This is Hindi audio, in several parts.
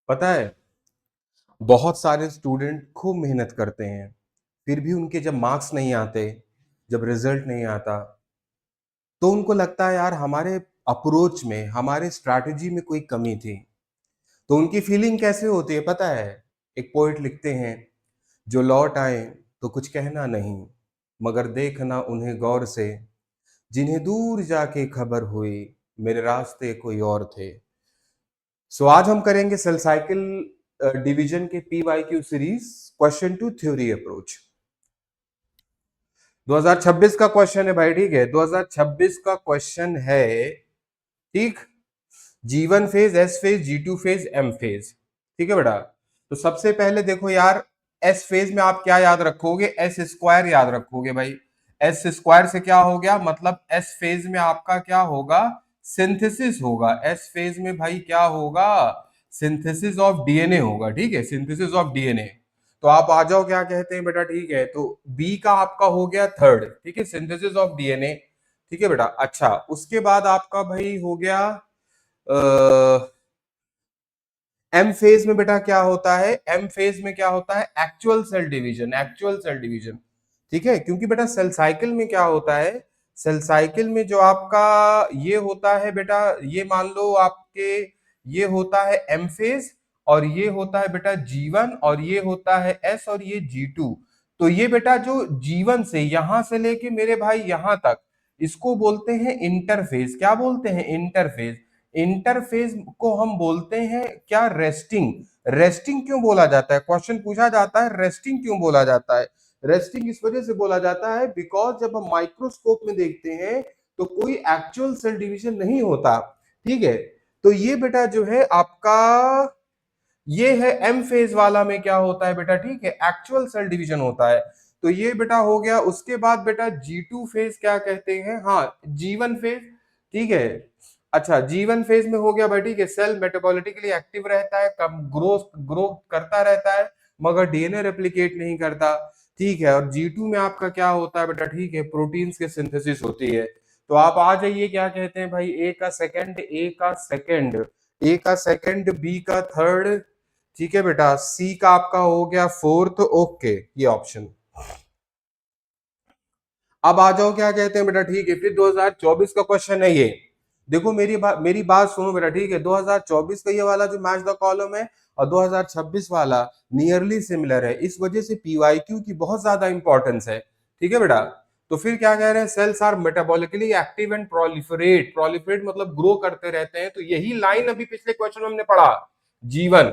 पता है, बहुत सारे स्टूडेंट खूब मेहनत करते हैं, फिर भी उनके जब मार्क्स नहीं आते, जब रिजल्ट नहीं आता, तो उनको लगता है यार हमारे अप्रोच में, हमारे स्ट्रैटेजी में कोई कमी थी। तो उनकी फीलिंग कैसे होती है पता है? एक पोएट लिखते हैं, जो लौट आए तो कुछ कहना नहीं, मगर देखना उन्हें गौर से, जिन्हें दूर जाके खबर हुई मेरे रास्ते कोई और थे। सो आज हम करेंगे सेल साइकिल डिवीजन के PYQ series, question to theory approach. 2026 का क्वेश्चन है भाई, ठीक है? 2026 का क्वेश्चन है, ठीक? G1 phase, S phase, G2 phase, M phase, ठीक है बेटा? तो सबसे पहले देखो यार, एस फेज में आप क्या याद रखोगे? एस स्क्वायर याद रखोगे भाई। एस स्क्वायर से क्या हो गया, मतलब एस फेज में आपका क्या होगा? सिंथेसिस होगा। एस फेज में भाई क्या होगा? सिंथेसिस ऑफ डीएनए होगा, ठीक है? Synthesis of DNA. तो आप आ जाओ, क्या कहते हैं बेटा, ठीक है? तो बी का आपका हो गया थर्ड, ठीक है? सिंथेसिस ऑफ डीएनए, ठीक है बेटा? अच्छा, उसके बाद आपका भाई हो गया एम फेज में बेटा क्या होता है? एम फेज में क्या होता है? Actual cell division, actual cell division, ठीक है? क्योंकि बेटा सेल साइकिल में क्या होता है, सेल साइकिल में जो आपका ये होता है बेटा, ये मान लो आपके, ये होता है एम फेज, और ये होता है बेटा G1, और ये होता है एस, और ये G2। तो ये बेटा जो G1 से यहां से लेके मेरे भाई यहां तक, इसको बोलते हैं इंटरफेज। क्या बोलते हैं? इंटरफेज। इंटरफेज को हम बोलते हैं क्या? रेस्टिंग। रेस्टिंग क्यों बोला जाता है? क्वेश्चन पूछा जाता है, रेस्टिंग क्यों बोला जाता है? रेस्टिंग इस वजह से बोला जाता है बिकॉज जब हम माइक्रोस्कोप में देखते हैं तो कोई एक्चुअल सेल डिवीजन नहीं होता, ठीक है? तो ये बेटा जो है आपका, ये है एम फेज वाला में क्या होता है बेटा, ठीक है? एक्चुअल सेल डिवीजन होता है। तो ये बेटा हो गया। उसके बाद बेटा G2 फेज क्या कहते हैं? हाँ, G1 फेज, ठीक है? अच्छा, G1 फेज में हो गया भाई, ठीक है? सेल मेटाबॉलिटिकली एक्टिव रहता है, कम ग्रोथ ग्रोथ करता रहता है, मगर डीएनए रेप्लिकेट नहीं करता, ठीक है? और G2 में आपका क्या होता है बेटा, ठीक है? प्रोटीन्स के सिंथेसिस होती है। तो आप आ जाइए, क्या कहते हैं भाई, ए का सेकंड, ए का सेकंड, ए का सेकंड, बी का थर्ड, ठीक है बेटा? सी का आपका हो गया फोर्थ, ओके, ये ऑप्शन। अब आ जाओ, क्या कहते हैं बेटा, ठीक है? फिर 2024 का क्वेश्चन है ये। देखो मेरी बात सुनो बेटा, ठीक है? 2024 का ये वाला जो मैच द कॉलम है और 2026 वाला नियरली सिमिलर है, इस वजह से पीवाईक्यू की बहुत ज्यादा इंपॉर्टेंस है, ठीक है बेटा? तो फिर क्या कह रहे हैं? Cells are metabolically active and proliferate. Proliferate मतलब ग्रो करते रहते हैं। तो यही लाइन अभी पिछले क्वेश्चन में हमने पढ़ा। G1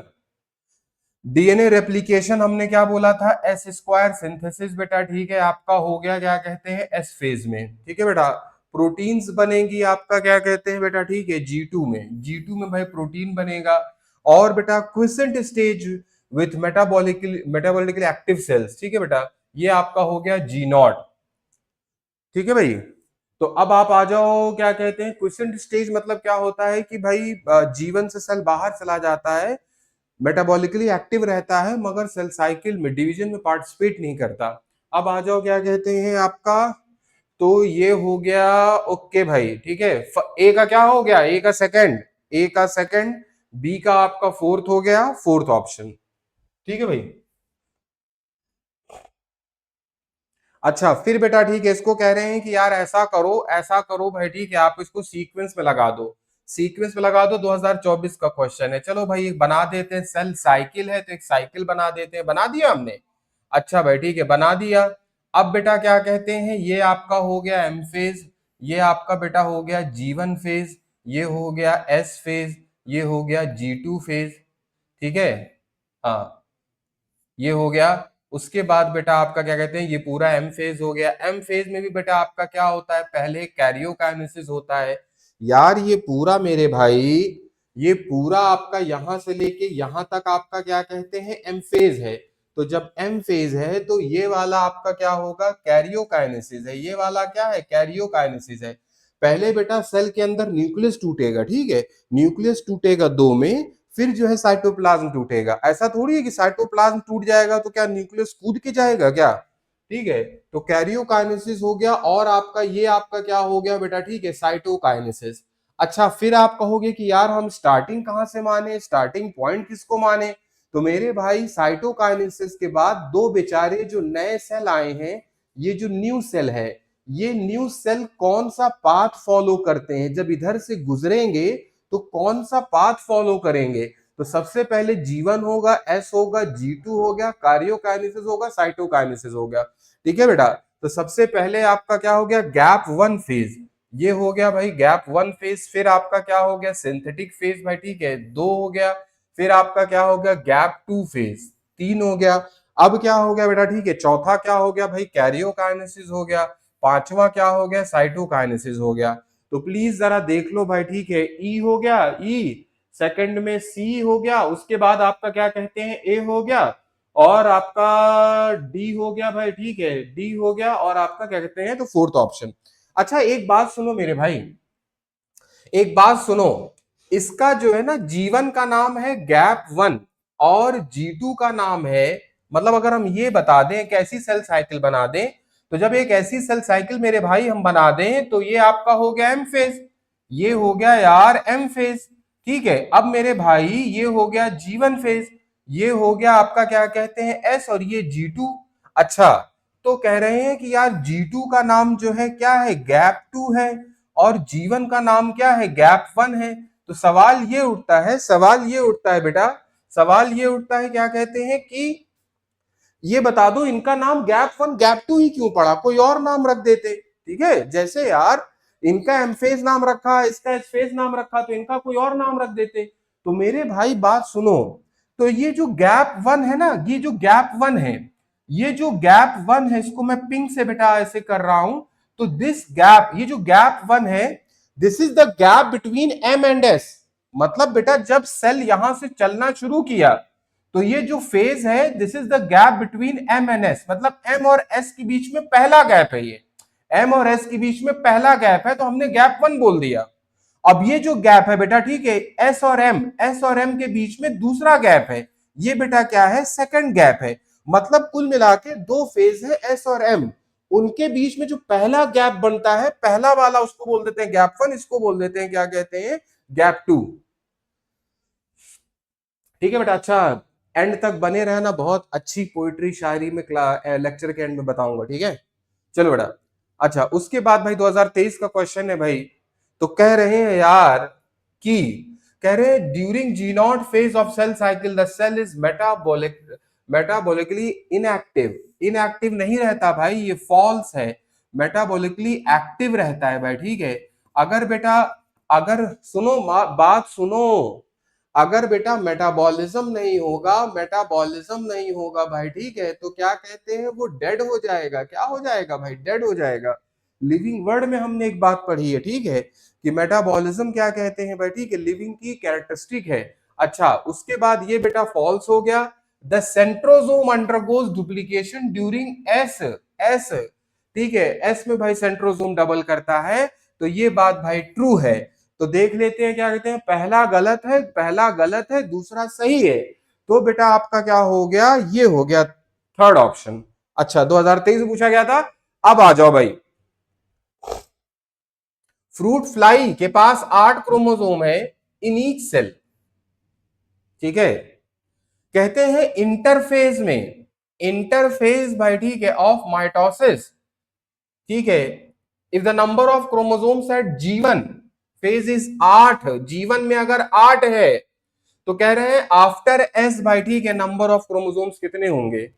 डीएनए रेप्लिकेशन हमने क्या बोला था? S square. सिंथेसिस बेटा, ठीक है, आपका हो गया क्या कहते हैं? एस फेज में, ठीक है बेटा? प्रोटीन्स बनेगी आपका, क्या कहते हैं बेटा, ठीक है? G2 में, G2 में भाई प्रोटीन बनेगा। और बेटा quiescent stage with metabolically active cells, ठीक है बेटा? ये आपका हो गया G0, ठीक है भाई? तो अब आप आ जाओ, क्या कहते हैं? क्विसेंट स्टेज मतलब क्या होता है कि भाई जीवन से सेल बाहर चला जाता है, मेटाबॉलिकली एक्टिव रहता है, मगर सेल साइकिल में डिवीजन में पार्टिसिपेट नहीं करता। अब आ जाओ, क्या कहते हैं आपका, तो ये हो गया, ओके भाई, ठीक है? ए का क्या हो गया? ए का सेकंड, ए का सेकंड, बी का आपका फोर्थ हो गया, फोर्थ ऑप्शन, ठीक है भाई? अच्छा, फिर बेटा ठीक है, इसको कह रहे हैं कि यार ऐसा करो भाई, ठीक है? आप इसको सीक्वेंस में लगा दो, सीक्वेंस में लगा दो। 2024 का क्वेश्चन है, चलो भाई एक बना देते हैं। सेल साइकिल है तो एक साइकिल बना देते हैं। बना दिया हमने? अच्छा भाई, ठीक है, बना दिया। अब बेटा क्या कहते हैं, ये आपका हो गया एम फेज, ये आपका बेटा हो गया G1 फेज, ये हो गया एस फेज, ये हो गया G2 फेज, ठीक है? हाँ, ये हो गया। उसके बाद बेटा आपका क्या कहते हैं, ये पूरा एम फेज हो गया। एम फेज में भी बेटा आपका क्या होता है? पहले कैरियोकाइनेसिस होता है। यार ये पूरा मेरे भाई, ये पूरा आपका यहां से लेके यहां तक आपका क्या कहते हैं? एम फेज है। तो जब एम फेज है तो ये वाला आपका क्या होगा? कैरियोकाइनेसिस है। ये वाला क्या है? कैरियोकाइनेसिस है। पहले बेटा सेल के अंदर न्यूक्लियस टूटेगा, ठीक है? न्यूक्लियस टूटेगा दो में, फिर जो है साइटोप्लाज्म टूटेगा। ऐसा थोड़ी है कि साइटोप्लाज्म टूट जाएगा तो क्या न्यूक्लियस कूद के जाएगा क्या? ठीक है? तो कैरियोकाइनेसिस हो गया, और आपका ये आपका क्या हो गया बेटा, ठीक है? साइटोकाइनेसिस। अच्छा, फिर आप कहोगे कि यार हम स्टार्टिंग कहां से माने, स्टार्टिंग पॉइंट किसको माने? तो मेरे भाई साइटोकाइनेसिस के बाद दो बेचारे जो नए सेल आए हैं, ये जो न्यू सेल है, ये न्यू सेल कौन सा पाथ फॉलो करते हैं, जब इधर से गुजरेंगे तो कौन सा पाथ फॉलो करेंगे? तो सबसे पहले G1 होगा, S होगा, G2 हो गया, कार्योकाइनेसिस होगा, साइटोकाइनेसिस हो गया। ठीक है बेटा, तो सबसे पहले आपका क्या हो गया, गैप वन फेज, ये हो गया भाई गैप वन फेज। फिर आपका क्या हो गया, सिंथेटिक फेज भाई, ठीक है, दो हो गया। फिर आपका क्या हो गया, गैप टू फेज, तीन हो गया। अब क्या हो गया बेटा, ठीक है, चौथा क्या हो गया भाई, कैरियोकाइनेसिस हो गया। पांचवा क्या हो गया, साइटोकाइनेसिस हो गया। तो प्लीज जरा देख लो भाई, ठीक है, ई हो गया, ई सेकंड में सी हो गया, उसके बाद आपका क्या कहते हैं, ए हो गया, और आपका डी हो गया भाई, ठीक है, डी हो गया, और आपका क्या कहते हैं, तो फोर्थ ऑप्शन। अच्छा एक बात सुनो मेरे भाई, एक बात सुनो, इसका जो है ना, जीवन का नाम है गैप वन, और G2 का नाम है, मतलब अगर हम ये बता दें एक ऐसी सेल साइकिल बना दें, तो जब एक ऐसी सेल साइकिल मेरे भाई हम बना दें, तो ये आपका हो गया एम फेज, ये हो गया यार एम फेज। ठीक है, अब मेरे भाई ये हो गया G1 फेज, ये हो गया आपका क्या कहते हैं एस, और ये G2। अच्छा, तो कह रहे हैं कि यार G2 का नाम जो है क्या है, गैप टू है, और जीवन का नाम क्या है, गैप वन है। तो सवाल ये उठता है, सवाल ये उठता है बेटा, सवाल ये उठता है, क्या कहते हैं कि ये बता दो इनका नाम गैप वन गैप टू ही क्यों पड़ा, कोई और नाम रख देते। ठीक है, जैसे यार इनका एमफेज नाम रखा, इसका एसफेज नाम रखा, तो इनका कोई और नाम रख देते। तो मेरे भाई बात सुनो, तो ये जो गैप वन है ना, ये जो गैप वन है, ये जो गैप वन है, इसको मैं पिंक से बेटा ऐसे कर रहा हूं, तो दिस गैप, ये जो गैप वन है, this is the gap between M and S. मतलब बेटा जब सेल यहां से चलना शुरू किया, तो ये जो फेज है, this is the gap between M and S, मतलब एम और एस के बीच में पहला गैप है ये, एम और एस के बीच में पहला गैप है, तो हमने गैप वन बोल दिया। अब ये जो गैप है बेटा, ठीक है, एस और एम, एस और एम के बीच में दूसरा गैप है, ये बेटा क्या है, सेकंड गैप है। मतलब कुल मिला के दो फेज है एस और एम, उनके बीच में जो पहला गैप बनता है, पहला वाला, उसको बोल देते हैं गैप वन, इसको बोल देते हैं क्या कहते हैं, गैप टू। ठीक है बेटा, अच्छा एंड तक बने रहना, बहुत अच्छी पोइट्री शायरी में लेक्चर के एंड में बताऊंगा, ठीक है। चलो बेटा, अच्छा उसके बाद भाई 2023 का क्वेश्चन है भाई, तो कह रहे हैं यार कि, कह रहे हैं during G naught phase of cell cycle the cell is metabolically inactive. Inactive नहीं रहता भाई, ये फॉल्स है, मेटाबॉलिकली एक्टिव रहता है भाई, ठीक है। अगर बेटा, अगर सुनो बात सुनो, अगर बेटा मेटाबॉलिज्म नहीं होगा, मेटाबॉलिज्म नहीं होगा भाई, ठीक है, तो क्या कहते हैं, वो डेड हो जाएगा। क्या हो जाएगा भाई, डेड हो जाएगा। लिविंग वर्ड में हमने एक बात पढ़ी है, ठीक है, कि मेटाबॉलिज्म क्या कहते हैं भाई, ठीक है, लिविंग की कैरेक्टरिस्टिक है। अच्छा उसके बाद ये बेटा फॉल्स हो गया, the centrosome undergoes duplication during S, S, ठीक है, एस में भाई सेंट्रोजोम डबल करता है, तो ये बात भाई ट्रू है। तो देख लेते हैं, क्या कहते हैं, पहला गलत है, पहला गलत है, दूसरा सही है। तो बेटा आपका क्या हो गया, ये हो गया थर्ड ऑप्शन। अच्छा 2023 में पूछा गया था। अब आ जाओ भाई, फ्रूट फ्लाई के पास 8 क्रोमोसोम है इन ईच सेल, ठीक है। कहते हैं इंटरफेज में, इंटरफेज भाई, ठीक है, ऑफ माइटोसिस, ठीक है, if the number of chromosomes at G1 phase is 8, G1 में अगर 8 है, तो कह रहे हैं आफ्टर एस भाई, ठीक है, नंबर ऑफ क्रोमोसोम्स कितने होंगे।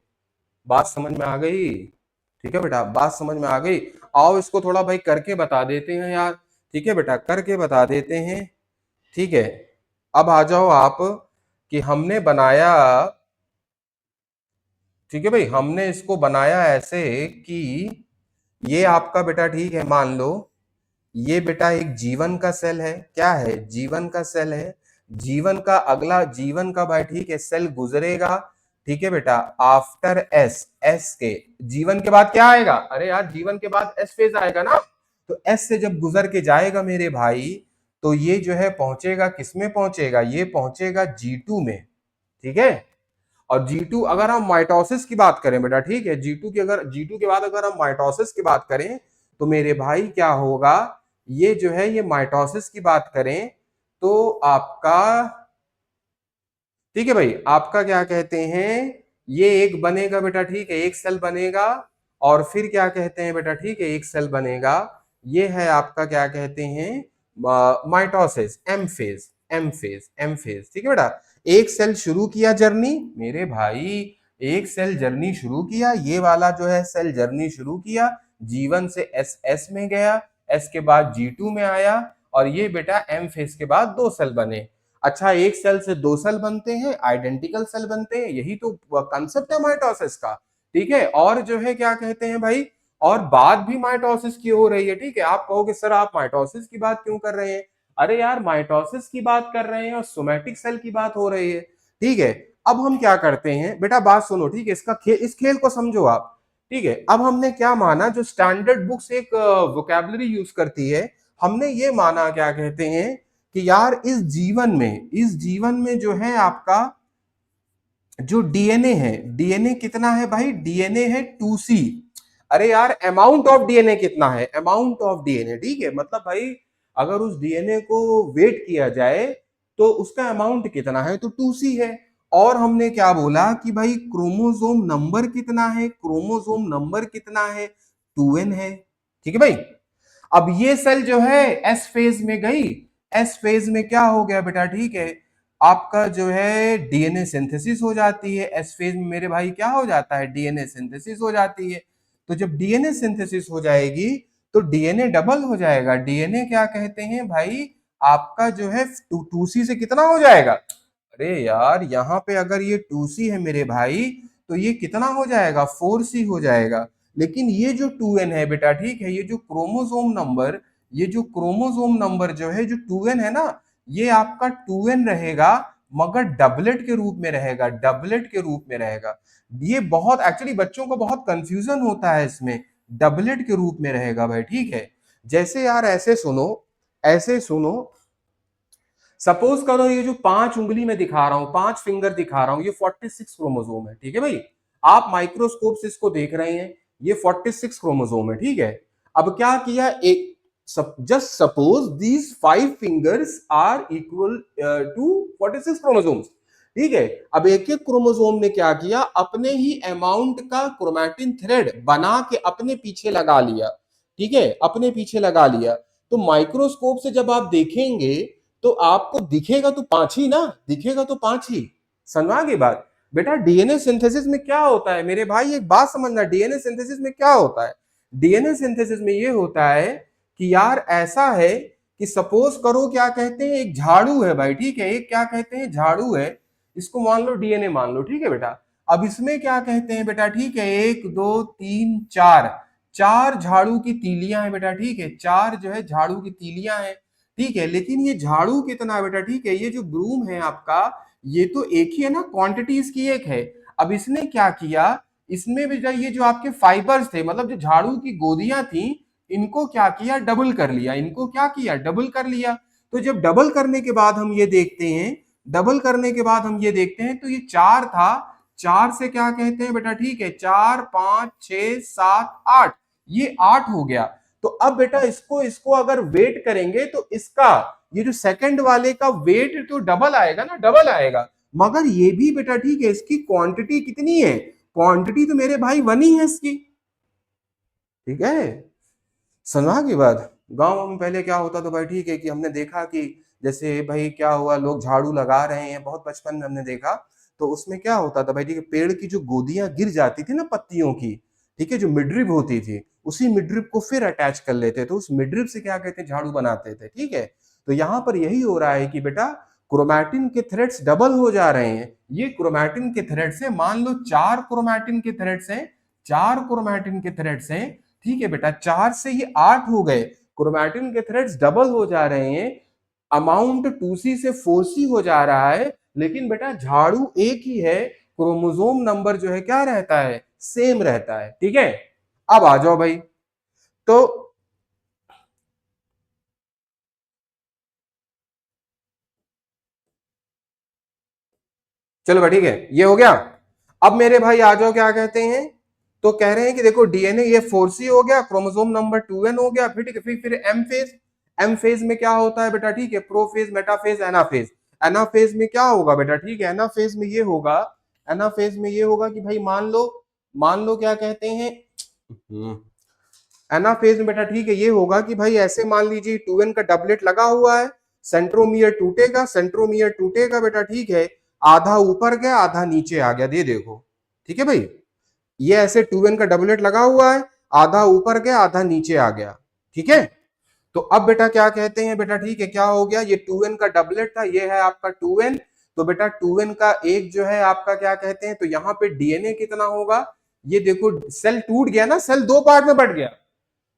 बात समझ में आ गई, ठीक है बेटा, बात समझ में आ गई। आओ इसको थोड़ा भाई करके बता देते हैं यार, ठीक है बेटा, करके बता देते हैं, ठीक है। अब आ जाओ आप, कि हमने बनाया, ठीक है भाई, हमने इसको बनाया ऐसे कि ये आपका बेटा, ठीक है, मान लो ये बेटा एक जीवन का सेल है, क्या है, जीवन का सेल है। जीवन का अगला, जीवन का भाई, ठीक है, सेल गुजरेगा, ठीक है बेटा, आफ्टर एस, एस के, जीवन के बाद क्या आएगा, अरे यार जीवन के बाद एस फेज आएगा ना। तो एस से जब गुजर के जाएगा मेरे भाई, तो ये जो है पहुंचेगा, किसमें पहुंचेगा, ये पहुंचेगा G2 में, ठीक है। और G2 अगर हम माइटोसिस की बात करें बेटा, ठीक है, G2 की, अगर G2 के बाद अगर हम माइटोसिस की बात करें, तो मेरे भाई क्या होगा, ये जो है, ये माइटोसिस की बात करें तो आपका, ठीक है भाई, आपका क्या कहते हैं, ये एक बनेगा बेटा, ठीक है, एक सेल बनेगा, और फिर क्या कहते हैं बेटा, ठीक है, एक सेल बनेगा, ये है आपका क्या कहते हैं, mitosis, M phase, M phase, M phase, ठीक है बेटा। एक सेल शुरू किया जर्नी मेरे भाई, एक सेल जर्नी शुरू किया, ये वाला जो है सेल जर्नी शुरू किया, G1 से एस में गया, एस के बाद G2 में आया, और ये बेटा एम फेज के बाद दो सेल बने। अच्छा, एक सेल से दो सेल बनते हैं, आइडेंटिकल सेल बनते हैं, यही तो कंसेप्ट है माइटोसिस का, ठीक है। और जो है क्या कहते हैं भाई, और बात भी माइटोसिस की हो रही है, ठीक है। आप कहोगे सर आप माइटोसिस की बात क्यों कर रहे हैं, अरे यार माइटोसिस की बात कर रहे हैं और सोमैटिक सेल की बात हो रही है, ठीक है। अब हम क्या करते हैं बेटा, बात सुनो, ठीक है, इस खेल को समझो आप, ठीक है। अब हमने क्या माना, जो स्टैंडर्ड बुक्स एक वोकैबुलरी यूज करती है, हमने ये माना क्या कहते हैं कि यार इस जीवन में जो है आपका जो डीएनए है, डीएनए कितना है भाई, डीएनए है 2C। अरे यार अमाउंट ऑफ डीएनए कितना है, अमाउंट ऑफ डीएनए, ठीक है, मतलब भाई अगर उस डीएनए को वेट किया जाए तो उसका अमाउंट कितना है, तो 2C है। और हमने क्या बोला कि भाई क्रोमोसोम नंबर कितना है, क्रोमोसोम नंबर कितना है, 2N है, ठीक है भाई। अब ये सेल जो है एस फेज में गई, एस फेज में क्या हो गया बेटा, ठीक है, आपका जो है डीएनए सिंथेसिस हो जाती है, एस फेज में मेरे भाई क्या हो जाता है, डीएनए सिंथेसिस हो जाती है। तो जब डीएनए सिंथेसिस हो जाएगी तो डीएनए डबल हो जाएगा, डीएनए क्या कहते हैं भाई, आपका जो है 2C से कितना हो जाएगा, अरे यार यहाँ पे अगर ये 2C है मेरे भाई, तो ये कितना हो जाएगा, 4C हो जाएगा। लेकिन ये जो 2N है बेटा, ठीक है, ये जो क्रोमोसोम नंबर, ये जो क्रोमोसोम नंबर जो है, जो 2N है ना, ये आपका 2N रहेगा, मगर डबलेट के रूप में रहेगा, डबलेट के रूप में रहेगा। ये बहुत एक्चुअली बच्चों को बहुत कंफ्यूजन होता है इसमें, डबलेट के रूप में रहेगा भाई, ठीक है। जैसे यार ऐसे सुनो, ऐसे सुनो, सपोज करो ये जो 5 उंगली में दिखा रहा हूं, 5 फिंगर दिखा रहा हूं, ये 46 क्रोमोसोम है, ठीक है भाई। आप माइक्रोस्कोप से इसको देख रहे हैं, ये 46 क्रोमोसोम है, ठीक है। अब क्या किया, एक just suppose these 5 fingers are equal to 46 chromosomes, ठीक है। अब एक एक क्रोमोसोम ने क्या किया, अपने ही अमाउंट का क्रोमैटिन थ्रेड बना के अपने पीछे लगा लिया, ठीक है, अपने पीछे लगा लिया। तो माइक्रोस्कोप से जब आप देखेंगे तो आपको दिखेगा तो 5 ही ना, दिखेगा तो 5 ही। समझा की बात बेटा। डीएनए सिंथेसिस में क्या होता है मेरे भाई, एक बात समझना, डीएनए सिंथेसिस में क्या होता है, डीएनए सिंथेसिस में ये होता है कि यार ऐसा है कि सपोज करो क्या कहते हैं, एक झाड़ू है भाई, ठीक है, एक क्या कहते हैं झाड़ू है, इसको मान लो डीएनए मान लो, ठीक है बेटा। अब इसमें क्या कहते हैं बेटा, ठीक है, 1 2 3 4, चार झाड़ू की तीलियां हैं बेटा, ठीक है, चार जो है झाड़ू की तीलियां हैं, ठीक है। लेकिन ये झाड़ू कितना है बेटा, ठीक है, ये जो ब्रूम है आपका, ये तो एक ही है ना, क्वांटिटी इसकी एक है। अब इसने क्या किया, इसमें भी ये जो आपके फाइबर्स थे, मतलब जो झाड़ू की गोदियां थी, इनको क्या किया, डबल कर लिया, इनको क्या किया, डबल कर लिया। तो जब डबल करने के बाद हम ये देखते हैं, डबल करने के बाद हम ये देखते हैं, तो ये 4 था, 4 से क्या कहते हैं बेटा, ठीक है, 4 5 6 7 8, ये 8 हो गया। तो अब बेटा इसको इसको अगर वेट करेंगे तो इसका, ये जो सेकंड वाले का वेट तो डबल आएगा ना, डबल आएगा। मगर ये भी बेटा, ठीक है, इसकी क्वांटिटी कितनी है, क्वांटिटी तो मेरे भाई 1 ही है इसकी, ठीक है। समझा की बात। गांव में पहले क्या होता था भाई, ठीक है, कि हमने देखा कि जैसे भाई क्या हुआ, लोग झाड़ू लगा रहे हैं, बहुत बचपन में हमने देखा, तो उसमें क्या होता था भाई, ठीक है, पेड़ की जो गोदियां गिर जाती थी ना पत्तियों की, ठीक है, जो मिड्रिप होती थी, उसी मिड्रिप को फिर अटैच कर लेते थे, उस मिड्रिप से क्या कहते हैं, झाड़ू बनाते थे, ठीक है। तो यहाँ पर यही हो रहा है कि बेटा क्रोमैटिन के थ्रेड्स डबल हो जा रहे हैं। ये क्रोमैटिन के थ्रेड्स हैं, मान लो 4 क्रोमैटिन के थ्रेड्स हैं, 4 क्रोमैटिन के थ्रेड्स हैं, ठीक है बेटा, 4 से ये 8 हो गए, क्रोमैटिन के थ्रेड्स डबल हो जा रहे हैं, अमाउंट 2C से 4C हो जा रहा है। लेकिन बेटा झाड़ू एक ही है, क्रोमोसोम नंबर जो है क्या रहता है, सेम रहता है, ठीक है। अब आ जाओ भाई, तो चलो भाई ठीक है, ये हो गया। अब मेरे भाई आ जाओ, क्या कहते हैं, तो कह रहे हैं कि देखो डीएनए ये 4C हो गया, क्रोमोसोम नंबर 2N हो गया, फिर ठीक है, फिर एम फेज। एम फेज में क्या होता है बेटा, ठीक है, प्रोफेज, मेटाफेज, एनाफेज। एनाफेज में क्या होगा बेटा, ठीक है, एनाफेज में ये होगा, एनाफेज में ये होगा कि भाई मान लो क्या कहते हैं, एनाफेज में बेटा ठीक है ये होगा कि भाई ऐसे मान लीजिए 2n का डबलेट लगा हुआ है, सेंट्रोमियर टूटेगा, सेंट्रोमियर टूटेगा बेटा ठीक है, आधा ऊपर गया आधा नीचे आ गया, दे देखो, ठीक है भाई, ये ऐसे 2n का डबलेट लगा हुआ है, आधा ऊपर गया आधा नीचे आ गया, ठीक है। तो अब बेटा क्या कहते हैं बेटा ठीक है, क्या हो गया, ये 2n का डबलेट था, ये है आपका 2n, तो बेटा 2n का एक जो है आपका क्या कहते हैं, तो यहाँ पे डीएनए कितना होगा, ये देखो सेल टूट गया ना, सेल दो पार्ट में बढ़ गया,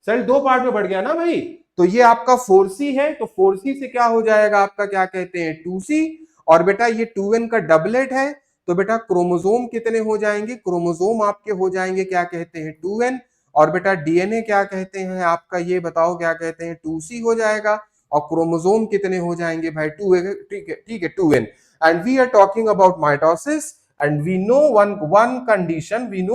सेल दो पार्ट में बढ़ गया ना भाई, तो ये आपका 4c है, तो 4c से क्या हो जाएगा आपका क्या कहते हैं 2c, और बेटा ये 2n का डबलेट है, तो बेटा क्रोमोसोम कितने हो जाएंगे, क्रोमोसोम आपके हो जाएंगे क्या कहते हैं 2n, और बेटा डीएनए क्या कहते हैं आपका, ये बताओ क्या कहते हैं 2c हो जाएगा, और क्रोमोसोम कितने हो जाएंगे भाई 2, ठीक है 2n। And we are talking about mitosis, and we know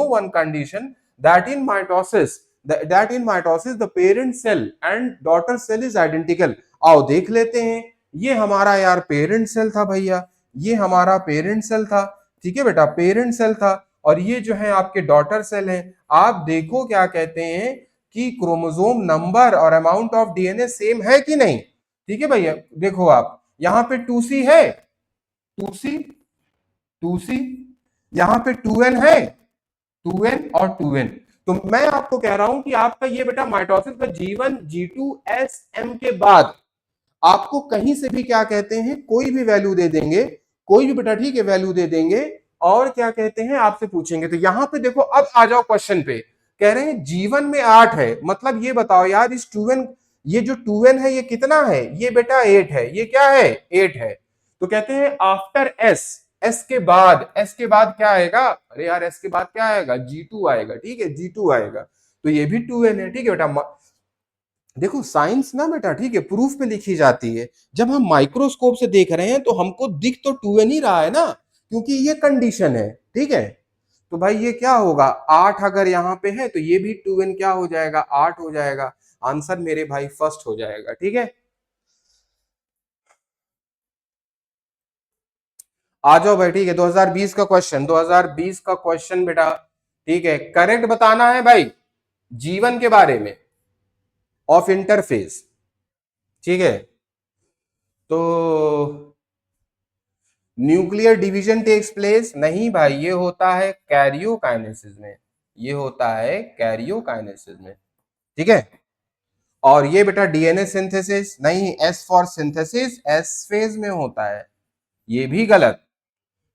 one condition that in mitosis that in mitosis the parent cell and daughter cell is identical। आओ देख लेते हैं, ये हमारा यार पेरेंट सेल था भैया, ये हमारा पेरेंट सेल था, ठीक है बेटा पेरेंट सेल था, और ये जो है आपके डॉटर सेल है। आप देखो क्या कहते हैं कि क्रोमोसोम नंबर और अमाउंट ऑफ डीएनए सेम है कि नहीं, ठीक है भैया, देखो आप यहाँ पे 2c है, 2c 2c, यहाँ पे 2n है, 2n और 2n, तो मैं आपको कह रहा हूं कि आपका ये बेटा माइटोसिस का G1 G2 SM के बाद आपको कहीं से भी क्या कहते हैं कोई भी वैल्यू दे देंगे, कोई भी बेटा ठीक है वैल्यू दे देंगे, और क्या कहते हैं आपसे पूछेंगे, तो यहां पे देखो अब आ जाओ क्वेश्चन पे, कह रहे हैं G1 में 8 है, मतलब ये बताओ यार इस 2n, ये जो 2n है ये कितना है, ये बेटा 8 है, ये क्या है 8 है, तो कहते हैं आफ्टर s, एस के बाद क्या आएगा, अरे यार एस के बाद क्या आएगा G2 आएगा, ठीक है G2 आएगा, तो ये भी 2n है, ठीक है बेटा। देखो साइंस ना बेटा ठीक है प्रूफ पे लिखी जाती है, जब हम माइक्रोस्कोप से देख रहे हैं तो हमको दिख तो 2n ही रहा है ना, क्योंकि ये कंडीशन है, ठीक है, तो भाई ये क्या होगा 8 अगर यहाँ पे है तो ये भी 2n क्या हो जाएगा 8 हो जाएगा, आंसर मेरे भाई फर्स्ट हो जाएगा, ठीक है। आ जाओ भाई ठीक है 2020 का क्वेश्चन, 2020 का क्वेश्चन बेटा ठीक है, करेक्ट बताना है भाई जीवन के बारे में ऑफ इंटरफेस, ठीक है। तो न्यूक्लियर डिवीजन टेक्स प्लेस, नहीं भाई ये होता है कैरियोकाइनेसिस में, ये होता है कैरियोकाइनेसिस में, ठीक है। और ये बेटा डीएनए सिंथेसिस, नहीं S for synthesis S phase में होता है, ये भी गलत,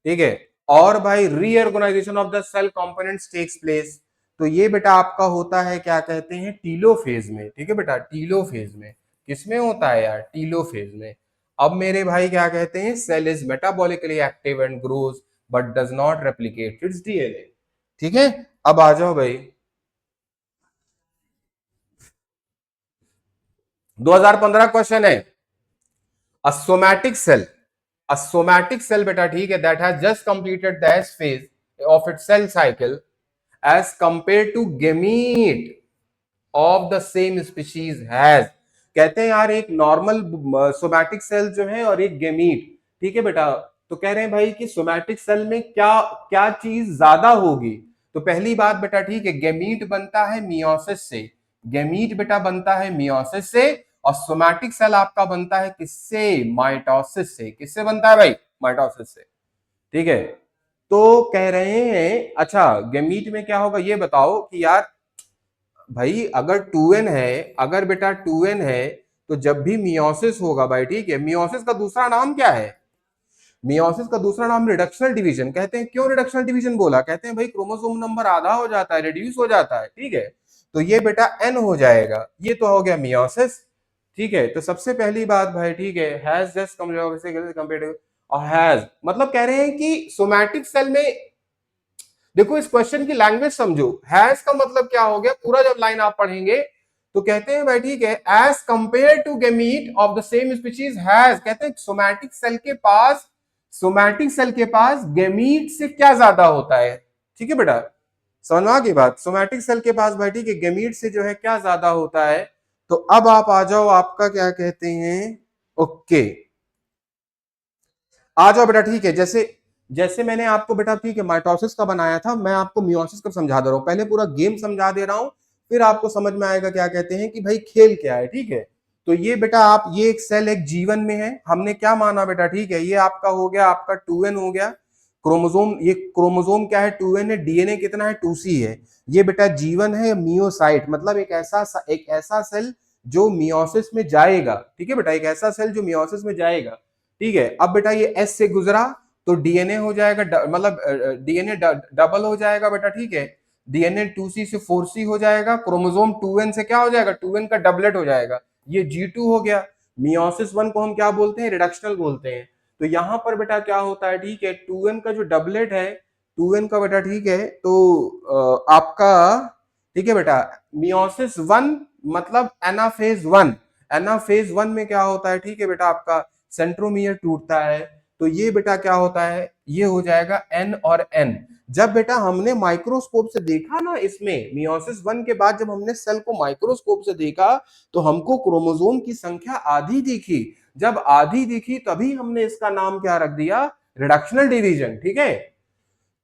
ठीक है। और भाई reorganization of the cell components takes place, तो ये बेटा आपका होता है क्या कहते हैं टीलोफेज में, ठीक है बेटा टीलोफेज में, किसमें होता है यार टीलोफेज में। अब मेरे भाई क्या कहते हैं cell is metabolically active and grows but does not replicate its DNA, ठीक है। अब आ जाओ भाई 2015 क्वेश्चन है, a somatic cell, a somatic cell beta ठीक है that has just completed the S phase of its cell cycle as compared to gamete of the same species has, कहते हैं यार एक नॉर्मल सोमैटिक सेल जो है और एक गेमीट, ठीक है बेटा, तो कह रहे हैं भाई कि सोमैटिक सेल में क्या क्या चीज ज्यादा होगी, तो पहली बात बेटा ठीक है गेमीट बनता है मियोसिस से, गेमीट बेटा बनता है मियोसिस से, और सोमैटिक सेल आपका बनता है किससे माइटोसिस से, किससे बनता है भाई माइटोसिस से, ठीक है। तो कह रहे हैं अच्छा गेमीट में क्या होगा ये बताओ कि यार भाई अगर 2n है, अगर बेटा 2n है तो जब भी मियोसिस होगा भाई ठीक है, मियोसिस का दूसरा नाम क्या है, मियोसिस का दूसरा नाम रिडक्शनल डिवीजन, कहते हैं क्यों रिडक्शनल डिवीजन बोला, कहते हैं भाई क्रोमोसोम नंबर आधा हो जाता है रिड्यूस हो जाता है, ठीक है, तो ये बेटा n हो जाएगा, ये तो हो गया मियोसिस, ठीक है। तो सबसे पहली बात भाई ठीक है हैज जस्ट कंपेयर्ड, और हैज मतलब कह रहे हैं कि सोमैटिक सेल में, देखो इस क्वेश्चन की लैंग्वेज समझो, हैज का मतलब क्या हो गया, पूरा जब लाइन आप पढ़ेंगे तो कहते हैं भाई ठीक है as compare to gamete of the same species has, कहते हैं सोमैटिक सेल के पास, सोमैटिक सेल के पास गेमीट से क्या ज्यादा होता है, ठीक है बेटा समझ आ गई बात, सोमैटिक सेल के पास भाई ठीक है गेमीट से जो है क्या ज्यादा होता है, तो अब आप आ जाओ, आपका क्या कहते हैं, ओके, आ जाओ बेटा, ठीक है। जैसे जैसे मैंने आपको बेटा ठीक है माइटोसिस का बनाया था, मैं आपको मियोसिस का समझा दे रहा हूं, पहले पूरा गेम समझा दे रहा हूं, फिर आपको समझ में आएगा क्या कहते हैं कि भाई खेल क्या है, ठीक है। तो ये बेटा आप, ये एक सेल एक जीवन में है, हमने क्या माना बेटा, ठीक है, ये आपका हो गया, आपका 2n हो गया क्रोमोसोम, ये क्रोमोसोम क्या है, 2n है, डीएनए कितना है, 2c है। ये बेटा जीवन है, मियोसाइट मतलब एक ऐसा सेल जो मियोसिस में जाएगा, ठीक है बेटा, एक ऐसा सेल जो मियोसिस में जाएगा, ठीक है। अब बेटा ये एस से गुजरा तो डीएनए हो जाएगा, मतलब डीएनए डबल हो जाएगा बेटा, ठीक है। डीएनए 2c से 4c हो जाएगा, क्रोमोसोम 2n से क्या हो जाएगा, 2n का डबलेट हो जाएगा, ये G2 हो गया। मियोसिस 1 को हम क्या बोलते हैं, रिडक्शनल बोलते हैं। तो यहां पर बेटा क्या होता है, ठीक है, 2n का जो डबलेट है, 2n का बेटा, ठीक है, तो आपका, ठीक है बेटा, मियोसिस 1 मतलब एनाफेज 1, एनाफेज 1 में क्या होता है, ठीक है बेटा, आपका सेंट्रोमियर टूटता है। तो ये बेटा क्या होता है, ये हो जाएगा एन और एन। जब बेटा हमने माइक्रोस्कोप से देखा ना, इसमें मियोसिस 1 के बाद जब हमने सेल को माइक्रोस्कोप से देखा, तो हमको क्रोमोसोम की संख्या आधी दिखी। जब आधी दिखी तभी हमने इसका नाम क्या रख दिया, रिडक्शनल डिवीजन, ठीक है।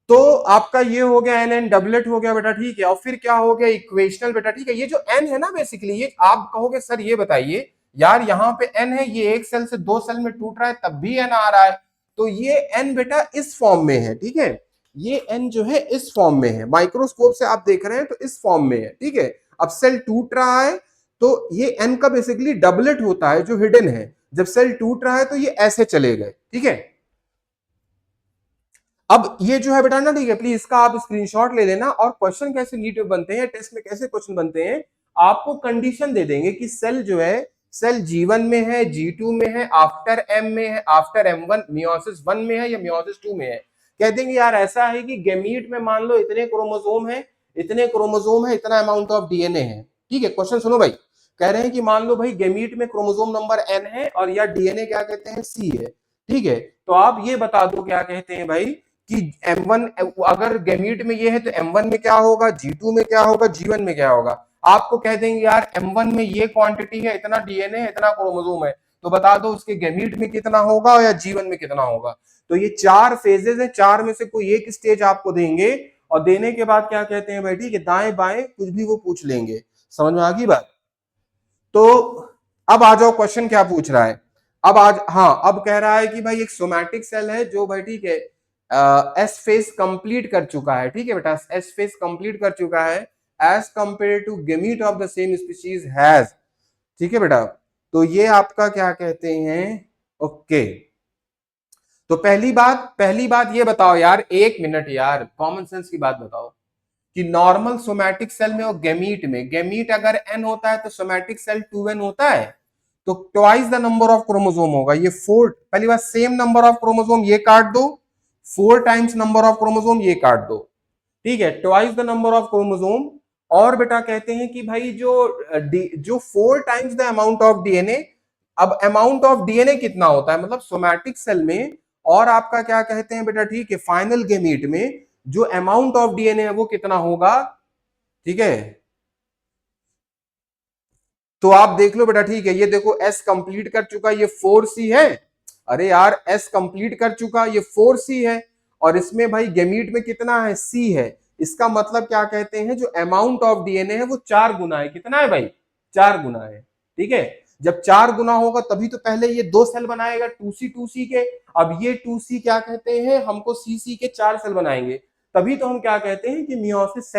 तो आपका ये हो गया एन एन डबलेट हो गया बेटा, ठीक है। और फिर क्या हो गया, इक्वेशनल बेटा, ठीक है। ये जो एन है ना, बेसिकली ये आप कहोगे सर ये बताइए यार, यहाँ पे एन है, ये एक सेल से दो सेल में टूट रहा है तब भी एन आ रहा है, तो ये एन बेटा इस फॉर्म में है, ठीक है। ये एन जो है इस फॉर्म में है, माइक्रोस्कोप से आप देख रहे हैं तो इस फॉर्म में है, ठीक है। अब सेल टूट रहा है तो ये एन का बेसिकली डबलेट होता है जो हिडन है, जब सेल टूट रहा है तो ये ऐसे चले गए, ठीक है। अब ये जो है बेटा ना, ठीक है, प्लीज इसका आप स्क्रीनशॉट ले लेना। और क्वेश्चन कैसे नीट में बनते हैं, टेस्ट में कैसे क्वेश्चन बनते हैं, आपको कंडीशन दे देंगे कि सेल जो है, सेल G1 में है, G2 में है, आफ्टर M में है, आफ्टर M1 मियोसिस 1 में है या मियोसिस 2 में है। कह देंगे यार ऐसा है कि गेमीट में मान लो इतने क्रोमोसोम है, इतने क्रोमोसोम है, इतना अमाउंट ऑफ डीएनए है, ठीक है। क्वेश्चन सुनो भाई, कह रहे हैं कि मान लो भाई गेमीट में क्रोमोसोम नंबर n है और या डीएनए क्या कहते हैं c है, ठीक है। तो आप ये बता दो क्या कहते हैं भाई कि M1 अगर गैमीट में ये है तो M1 में क्या होगा, G2 में क्या होगा, G1 में क्या होगा। आपको कह देंगे यार M1 में ये क्वांटिटी है, इतना डीएनए है, इतना क्रोमोसोम है, तो बता दो उसके गैमीट में कितना होगा या G1 में कितना होगा। तो ये चार फेजेस है, चार में से कोई एक स्टेज आपको देंगे और देने के बाद क्या कहते हैं भाई, ठीक है, दाएं बाएं कुछ भी वो पूछ लेंगे। समझ में आ गई बात। तो अब आ जाओ, क्वेश्चन क्या पूछ रहा है। अब आज हाँ, अब कह रहा है कि भाई एक सोमैटिक सेल है जो भाई, ठीक है, एस फेज कंप्लीट कर चुका है, ठीक है बेटा, एस फेज कंप्लीट कर चुका है as compare to gamete of the same species has, ठीक है बेटा। तो ये आपका क्या कहते हैं, ओके। तो पहली बात ये बताओ यार, एक मिनट यार, कॉमन सेंस की बात बताओ कि नॉर्मल सोमैटिक सेल में और गेमीट में, गेमीट अगर एन होता है तो सोमैटिक सेल 2n होता है, तो twice the number of chromosome होगा, ये फोर, पहली बात सेम नंबर ऑफ क्रोमोसोम ये काट दो, 4 टाइम्स नंबर ऑफ क्रोमोसोम ये काट दो, ठीक है, twice the number of chromosome. और बेटा कहते हैं कि भाई जो 4 times the amount of DNA. अब अमाउंट ऑफ डीएनए कितना होता है, मतलब सोमैटिक सेल में और आपका क्या कहते हैं बेटा, ठीक है, फाइनल गेमीट में जो अमाउंट ऑफ डीएनए है वो कितना होगा, ठीक है। तो आप देख लो बेटा, ठीक है, ये देखो एस कंप्लीट कर चुका, ये 4c है। अरे यार एस कंप्लीट कर चुका, ये 4c है। और इसमें भाई गेमीट में कितना है, c है। इसका मतलब क्या कहते हैं, जो अमाउंट ऑफ डीएनए है वो 4 गुना है, कितना है भाई, 4 गुना है, ठीक है। जब 4 गुना होगा तभी तो पहले ये दो सेल बनाएगा 2c के। अब ये 2c क्या कहते हैं, हमको सी के 4 सेल बनाएंगे, तभी तो हम क्या कहते हैं कि मियोसिस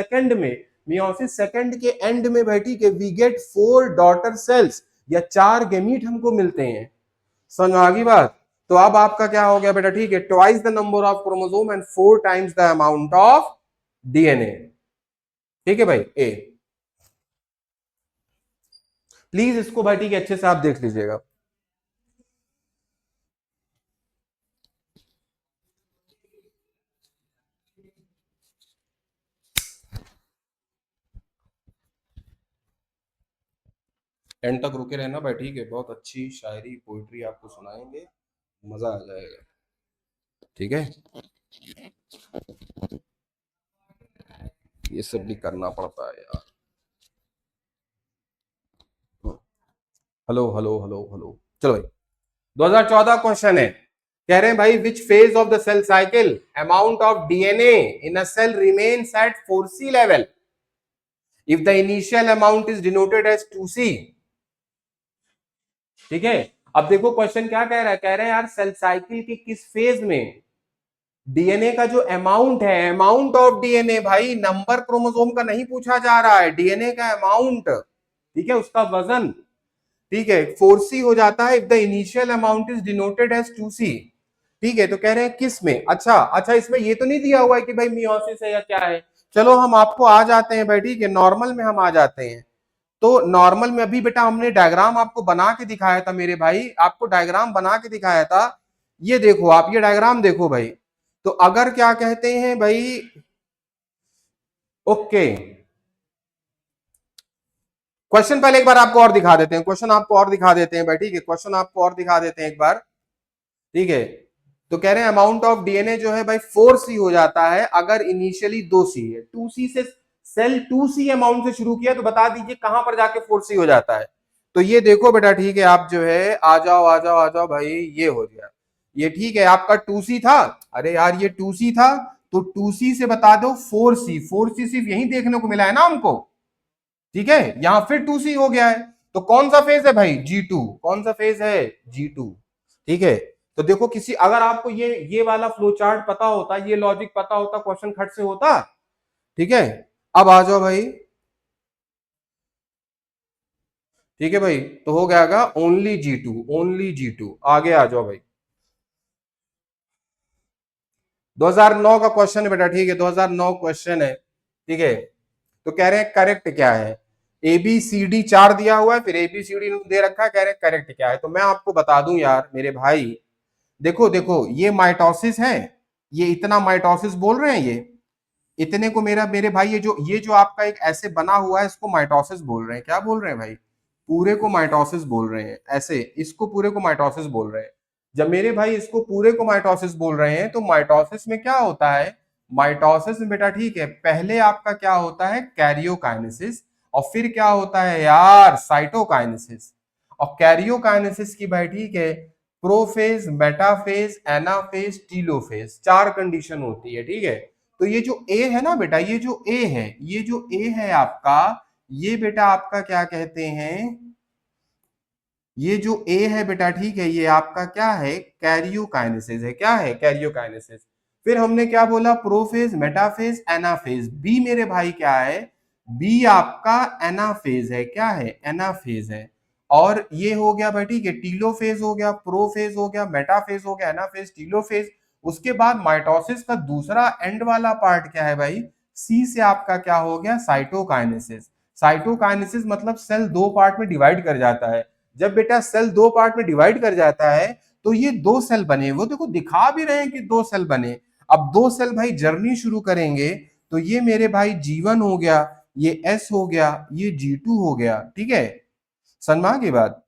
सेकंड के एंड में बैठी के वी गेट 4 डॉटर सेल्स या 4 गेमीट हमको मिलते हैं। समझ आ गई बात। तो अब आपका क्या हो गया बेटा, ठीक है, twice the number of chromosome and 4 times the amount of DNA, ठीक है भाई ए। प्लीज इसको भाई ठीक है अच्छे से आप देख लीजिएगा। एंड तक रुके रहना भाई, ठीक है, बहुत अच्छी शायरी पोइट्री आपको सुनाएंगे, मजा आ जाएगा, ठीक है। ये सब भी करना पड़ता है यार। हेलो हेलो हेलो हेलो, चलो भाई 2014 क्वेश्चन है, कह रहे हैं भाई which phase of the cell cycle amount of DNA in a cell remains at 4C level if the initial amount is denoted as 2C। ठीक है, अब देखो क्वेश्चन क्या कह रहा है, कह रहे हैं यार सेल साइकिल के किस फेज में डीएनए का जो अमाउंट है, अमाउंट ऑफ डीएनए, भाई नंबर क्रोमोसोम का नहीं पूछा जा रहा है, डीएनए का अमाउंट, ठीक है, उसका वजन, ठीक है, 4C हो जाता है if the initial amount is denoted as 2C। ठीक है, तो कह रहे हैं किस में, अच्छा अच्छा, इसमें ये तो नहीं दिया हुआ है कि भाई मियोसिस है या क्या है। चलो हम आपको आ जाते हैं भाई, ठीक है, नॉर्मल में हम आ जाते हैं। तो नॉर्मल में अभी बेटा हमने डायग्राम आपको बना के दिखाया था मेरे भाई, आपको डायग्राम बना के दिखाया था, ये देखो आप, ये डायग्राम देखो भाई। तो अगर क्या कहते हैं भाई, ओके, क्वेश्चन पहले एक बार आपको और दिखा देते हैं, क्वेश्चन आपको और दिखा देते हैं भाई, ठीक है, क्वेश्चन आपको और दिखा देते हैं एक बार, ठीक है। तो कह रहे हैं अमाउंट ऑफ डीएनए जो है भाई 4C हो जाता है अगर इनिशियली 2C है, 2C से सेल 2C अमाउंट से शुरू किया, तो बता दीजिए कहां पर जाके 4C हो जाता है। तो ये देखो बेटा, ठीक है, आप जो है आ जाओ आ जाओ आ जाओ भाई, ये हो गया, ये ठीक है, आपका 2C था, अरे यार ये 2C था, तो 2C से बता दो 4C, 4C सिर्फ यही देखने को मिला है ना हमको, ठीक है, यहां फिर 2C हो गया है, तो कौन सा फेज है भाई, G2, कौन सा फेज है, G2। ठीक है, तो देखो किसी, अगर आपको ये वाला फ्लो चार्ट पता होता, ये लॉजिक पता होता, क्वेश्चन खट से होता, ठीक है। अब आ जाओ भाई, ठीक है भाई, तो हो गया ओनली G2, ओनली G2, आगे आ जाओ भाई। 2009 का क्वेश्चन है बेटा, ठीक है, 2009 क्वेश्चन है, ठीक है। तो कह रहे हैं करेक्ट क्या है, ए बी सी डी चार दिया हुआ है, फिर ए बी सी डी दे रखा है, कह रहे हैं करेक्ट क्या है। तो मैं आपको बता दूं यार मेरे भाई, देखो देखो ये माइटोसिस है, ये इतना माइटोसिस बोल रहे हैं, ये इतने को मेरा मेरे भाई, ये जो आपका एक ऐसे बना हुआ है, इसको माइटोसिस बोल रहे हैं, क्या बोल रहे हैं भाई, पूरे को माइटोसिस बोल रहे हैं, ऐसे इसको पूरे को माइटोसिस बोल रहे हैं। जब मेरे भाई इसको पूरे को माइटोसिस बोल रहे हैं, तो माइटोसिस में क्या होता है, माइटोसिस में बेटा, ठीक है, पहले आपका क्या होता है, कैरियोकाइनेसिस, और फिर क्या होता है यार, साइटोकाइनेसिस। और कैरियोकाइनेसिस की भाई, ठीक है, प्रोफेज, मेटाफेज, एनाफेज, टीलोफेज, चार कंडीशन होती है, ठीक है। तो ये जो ए है ना बेटा, ये जो ए है, ये जो ए है आपका, ये बेटा आपका क्या कहते हैं, ये जो ए है बेटा, ठीक है, ये आपका क्या है, कैरियोकाइनेसिस है, क्या है, कैरियोकाइनेसिस। फिर हमने क्या बोला, प्रोफेज, मेटाफेज, एनाफेज, बी मेरे भाई क्या है, बी आपका एनाफेज है, क्या है, एनाफेज है। और ये हो गया भाई, ठीक है, टीलोफेज हो गया, प्रोफेज हो गया, मेटाफेज हो गया, एनाफेज, टीलोफेज। उसके बाद माइटोसिस का दूसरा एंड वाला पार्ट क्या है भाई, सी से आपका क्या हो गया, साइटोकाइनेसिस। साइटोकाइनेसिस मतलब सेल दो पार्ट में डिवाइड कर जाता है। जब बेटा सेल दो पार्ट में डिवाइड कर जाता है, तो ये दो सेल बने, वो देखो दिखा भी रहे हैं कि दो सेल बने। अब दो सेल भाई जर्नी शुरू करेंगे, तो ये मेरे भाई G1 हो गया, ये S हो गया, ये G2 हो गया, ठीक है, सनमा की बात।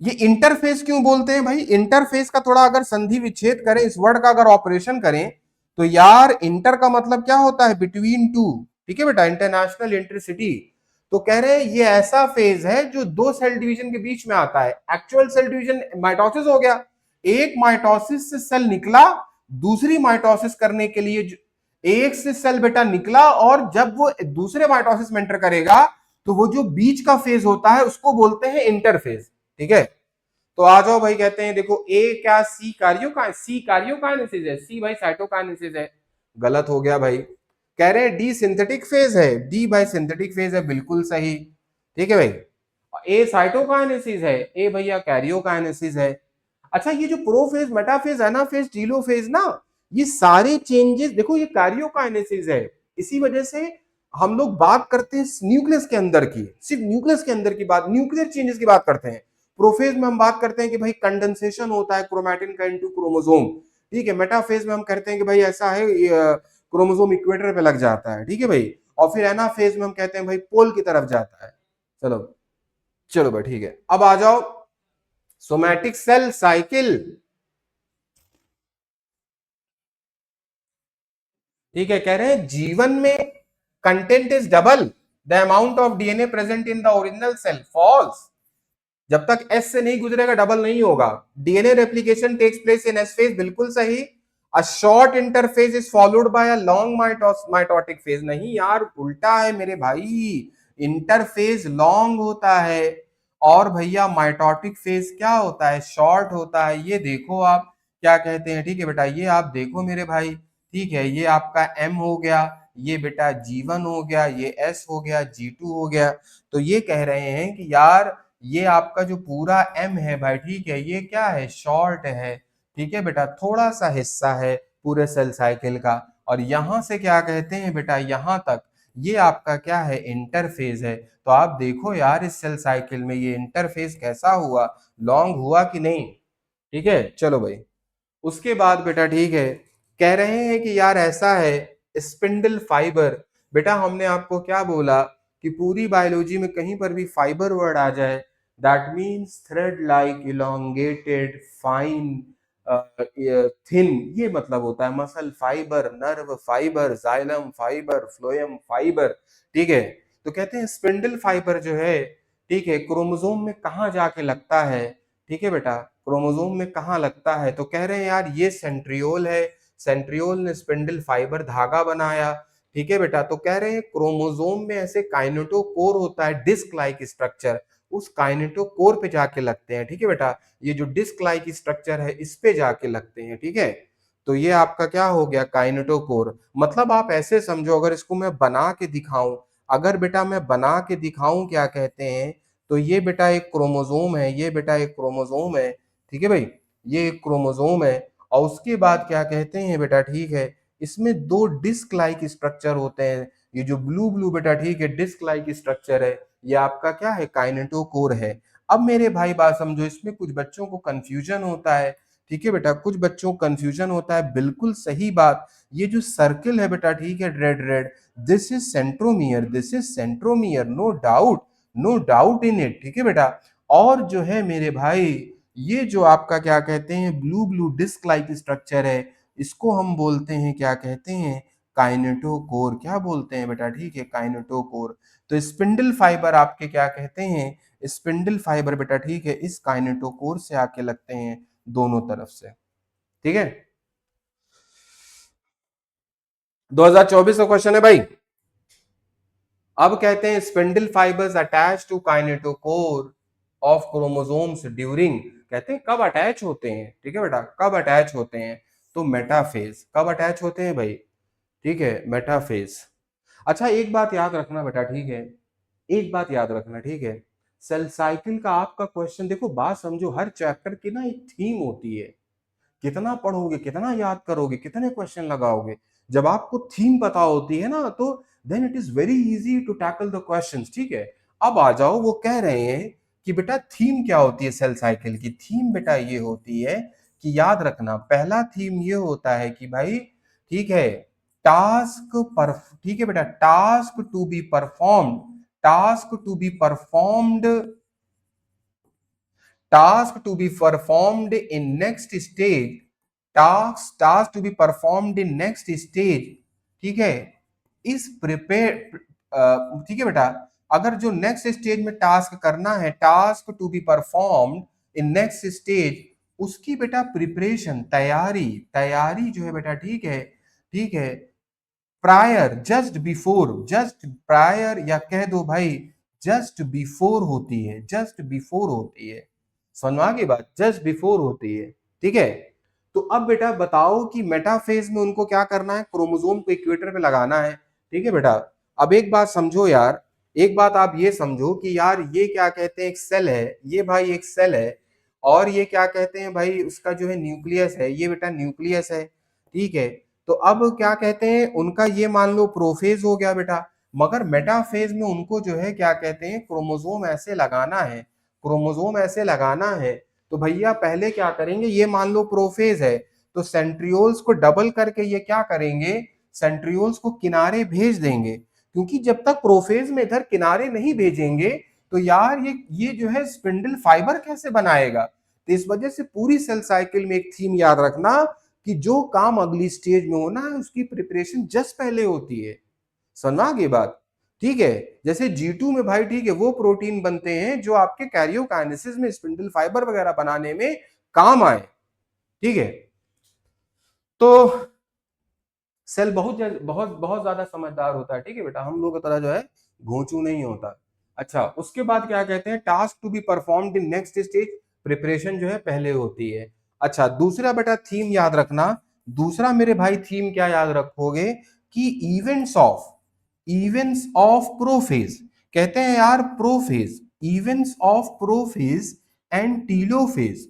ये इंटरफेस क्यों बोलते हैं भाई, इंटरफेस का थोड़ा अगर संधि विच्छेद करें, इस वर्ड का अगर ऑपरेशन करें, तो यार इंटर का मतलब क्या होता है, बिटवीन टू, ठीक है बेटा, इंटरनेशनल इंटरसिटी। तो कह रहे हैं ये ऐसा फेज है जो दो सेल डिवीजन के बीच में आता है। एक्चुअल सेल डिवीजन माइटोसिस हो गया, एक माइटोसिस से सेल निकला, दूसरी माइटोसिस करने के लिए एक से सेल बेटा निकला, और जब वो दूसरे माइटोसिस में एंटर करेगा, तो वो जो बीच का फेज होता है उसको बोलते हैं इंटरफेज, ठीक है। तो आ जाओ भाई, कहते हैं देखो ए क्या, सी कार्योकाइनेसिस है, सी भाई साइटोकाइनेसिस है, गलत हो गया भाई। कह रहे हैं डी सिंथेटिक फेज है, डी भाई सिंथेटिक फेज है, बिल्कुल सही, ठीक है भाई। ए साइटोकाइनेसिस है, ए भैया कैरियोकाइनेसिस है। अच्छा ये जो प्रोफेज, मेटाफेज, एनाफेज, टीलोफेज ना, ये सारे चेंजेस देखो, ये कार्योकाइनेसिस है, इसी वजह से हम लोग बात करते हैं न्यूक्लियस के अंदर की, सिर्फ न्यूक्लियस के अंदर की बात, न्यूक्लियर चेंजेस की बात करते हैं। प्रोफेज में हम बात करते हैं कि भाई कंडेंसेशन होता है क्रोमैटिन का इनटू क्रोमोसोम, ठीक है। मेटाफेज में हम कहते हैं कि भाई ऐसा है, क्रोमोसोम इक्वेटर पे लग जाता है, ठीक है भाई। और फिर एनाफेज में हम कहते हैं भाई पोल की तरफ जाता है। चलो चलो भाई, ठीक है, अब आ जाओ सोमैटिक सेल साइकिल, ठीक है। कह रहे हैं जीवन में content is double the amount of DNA present in the original cell, false. जब तक एस से नहीं गुजरेगा डबल नहीं होगा। DNA replication takes place in S phase, बिल्कुल सही। A short interphase is followed by a long mitotic phase, नहीं यार उल्टा है मेरे भाई, इंटरफेज लॉन्ग होता है और भैया माइटोटिक फेज क्या होता है, शॉर्ट होता है। ये देखो आप क्या कहते हैं, ठीक है बेटा, ये आप देखो मेरे भाई, ठीक है, ये आपका एम हो गया, ये बेटा G1 हो गया, ये S हो गया, G2 हो गया। तो ये कह रहे हैं कि यार ये आपका जो पूरा M है भाई, ठीक है, ये क्या है, शॉर्ट है, ठीक है बेटा, थोड़ा सा हिस्सा है पूरे सेल साइकिल का। और यहां से क्या कहते हैं बेटा, यहां तक ये आपका क्या है, इंटरफेज है। तो आप देखो यार इस सेल साइकिल में ये इंटरफेज कैसा हुआ, लॉन्ग हुआ कि नहीं। ठीक है, चलो भाई, उसके बाद बेटा ठीक है, कह रहे हैं कि यार ऐसा है, स्पिंडल फाइबर। बेटा हमने आपको क्या बोला कि पूरी बायोलॉजी में कहीं पर भी फाइबर वर्ड आ जाए, that means thread like elongated fine thin, ये मतलब होता है muscle fibre, nerve fibre, xylem fibre, phloem fibre. ठीक है, तो कहते हैं स्पिंडल फाइबर जो है, ठीक है, क्रोमोसोम में कहाँ जाके लगता है। ठीक है बेटा, क्रोमोसोम में कहाँ लगता है, तो कह रहे हैं यार ये सेंट्रियोल है, सेंट्रियोल ने स्पिंडल फाइबर धागा बनाया। ठीक है बेटा, तो कह रहे हैं क्रोमोसोम में ऐसे काइनेटोकोर होता है, डिस्क लाइक स्ट्रक्चर, उस काइनेटोकोर पे जाके लगते हैं। ठीक है बेटा, ये जो डिस्क लाइक स्ट्रक्चर है इस पे जाके लगते हैं। ठीक है, तो ये आपका क्या हो गया, काइनेटोकोर। मतलब आप ऐसे समझो, अगर इसको मैं बना के दिखाऊं, अगर बेटा मैं बना के दिखाऊं क्या कहते हैं, तो ये बेटा एक क्रोमोसोम है, ये बेटा एक क्रोमोसोम है। ठीक है भाई, ये एक क्रोमोसोम है। और उसके बाद क्या कहते हैं बेटा, ठीक है, इसमें दो डिस्क लाइक स्ट्रक्चर होते हैं। ये जो ब्लू ब्लू बेटा, ठीक है, डिस्क लाइक स्ट्रक्चर है, ये आपका क्या है, काइनेटोकोर है। अब मेरे भाई बात समझो, इसमें कुछ बच्चों को कंफ्यूजन होता है। ठीक है बेटा, कुछ बच्चों को कंफ्यूजन होता है, बिल्कुल सही बात। ये जो सर्किल है बेटा, ठीक है, red red, this is centromere, this is centromere, no doubt, no doubt in it. ठीक है बेटा, और जो है मेरे भाई, ये जो आपका क्या कहते हैं, blue blue disc like structure है, इसको हम बोलते हैं, क्या कहते हैं, काइनेटोकोर। क्या बोलते हैं बेटा, ठीक है, काइनेटोकोर। तो स्पिंडल फाइबर आपके क्या कहते हैं, स्पिंडल फाइबर बेटा, ठीक है, इस काइनेटोकोर से आके लगते हैं दोनों तरफ से। ठीक है, 2024 का क्वेश्चन है भाई। अब कहते हैं spindle fibres attach to kinetochore of chromosomes during, कहते हैं कब अटैच होते हैं। ठीक है बेटा, कब अटैच होते हैं, तो मेटाफेज। कब अटैच होते हैं भाई, ठीक है, मेटाफेज। अच्छा एक बात याद रखना बेटा, ठीक है, एक बात याद रखना, ठीक है, सेल साइकिल का आपका क्वेश्चन देखो, बात समझो, हर चैप्टर की ना एक थीम होती है। कितना पढ़ोगे, कितना याद करोगे, कितने क्वेश्चन लगाओगे, जब आपको थीम पता होती है ना, तो then it is very easy to tackle the questions. ठीक है, अब आ जाओ, वो कह रहे हैं कि बेटा थीम क्या होती है सेल साइकिल की। थीम बेटा ये होती है कि याद रखना, पहला थीम ये होता है कि भाई, ठीक है, टास्क पर, ठीक है बेटा, task to be performed, task to be performed, task to be performed in next stage, task to be performed in next stage। ठीक है, इस प्रिपेयर, ठीक है बेटा, अगर जो नेक्स्ट स्टेज में टास्क करना है, task to be performed in next stage, उसकी बेटा प्रिपरेशन, तैयारी, तैयारी जो है बेटा, ठीक है, ठीक है, prior, just before, just prior, या कह दो भाई जस्ट बिफोर होती है, जस्ट बिफोर होती है। समझ की बात, जस्ट बिफोर होती है। ठीक है, तो अब बेटा बताओ कि मेटाफेज में उनको क्या करना है, क्रोमोसोम को इक्वेटर पे लगाना है। ठीक है बेटा, अब एक बात समझो यार, एक बात आप ये समझो कि यार ये क्या कहते हैं, एक सेल है, ये भाई एक सेल है, और ये क्या कहते हैं भाई, उसका जो है न्यूक्लियस है, ये बेटा न्यूक्लियस है। ठीक है, तो अब क्या कहते हैं, उनका ये मान लो प्रोफेज हो गया बेटा, मगर मेटाफेज में उनको जो है क्या कहते हैं, क्रोमोसोम ऐसे लगाना है, क्रोमोसोम ऐसे लगाना है। तो भैया पहले क्या करेंगे, ये मान लो प्रोफेज है, तो सेंट्रियोल्स को डबल करके ये क्या करेंगे, सेंट्रियोल्स को किनारे भेज देंगे, क्योंकि जब तक प्रोफेज में इधर किनारे नहीं भेजेंगे, तो यार ये जो है स्पिंडल फाइबर कैसे बनाएगा। तो इस वजह से पूरी सेल साइकिल में एक थीम याद रखना कि जो काम अगली स्टेज में होना है, उसकी प्रिपरेशन जस्ट पहले होती है। समझा ये बात, ठीक है। जैसे G2 में भाई ठीक है वो प्रोटीन बनते हैं जो आपके कैरियोकाइनेसिस में स्पिंडल फाइबर वगैरह बनाने में काम आए। ठीक है, तो सेल बहुत बहुत बहुत ज्यादा समझदार होता है। ठीक है बेटा, हम लोग की तरह जो है घोंचू नहीं होता। अच्छा, उसके बाद क्या कहते हैं, task to be performed in next stage, preparation जो है पहले होती है। अच्छा, दूसरा बेटा थीम याद रखना। दूसरा मेरे भाई थीम क्या याद रखोगे कि इवेंट्स ऑफ प्रोफेज, कहते हैं यार prophase, events of prophase and telophase,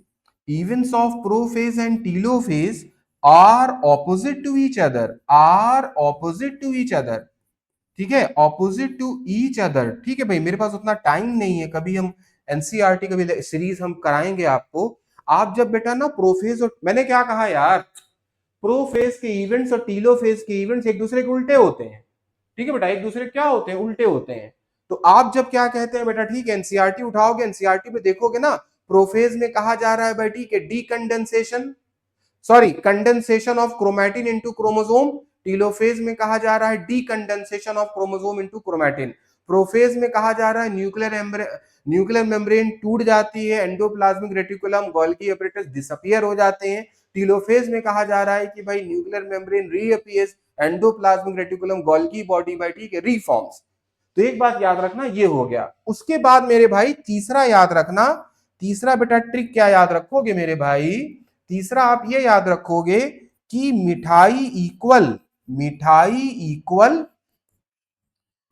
events of prophase and telophase are opposite to each other, are opposite to each other. ठीक है, ऑपोजिट टू ईच अदर। ठीक है भाई, मेरे पास उतना टाइम नहीं है, कभी हम एनसीईआरटी कभी सीरीज हम कराएंगे आपको। आप जब बेटा ना प्रोफेज, और मैंने क्या कहा यार, प्रोफेज के इवेंट्स और टीलोफेज के इवेंट्स एक दूसरे के उल्टे होते हैं। ठीक है बेटा, एक दूसरे क्या होते हैं, उल्टे होते हैं। तो आप जब क्या कहते हैं बेटा, ठीक है एनसीईआरटी उठाओगे, एनसीईआरटी में देखोगे ना, प्रोफेज में कहा जा रहा है भाई ठीक है डीकंडेंसेशन, sorry condensation of chromatin into chromosome. Telophase में कहा जा रहा है डीकंडेंसेशन of chromosome into chromatin. Prophase में कहा जा रहा है न्यूक्लियर मेम्ब्रेन टूट जाती है, endoplasmic reticulum Golgi apparatus disappear हो जाते हैं। टीलोफेज में कहा जा रहा है कि भाई nuclear membrane reappears, endoplasmic reticulum Golgi body by ठीक है रीफॉर्म्स। तो एक बात याद रखना, ये हो गया। उसके बाद मेरे भाई तीसरा याद रखना, तीसरा बेटा ट्रिक क्या याद रखोगे मेरे भाई, तीसरा आप ये याद रखोगे कि मिठाई इक्वल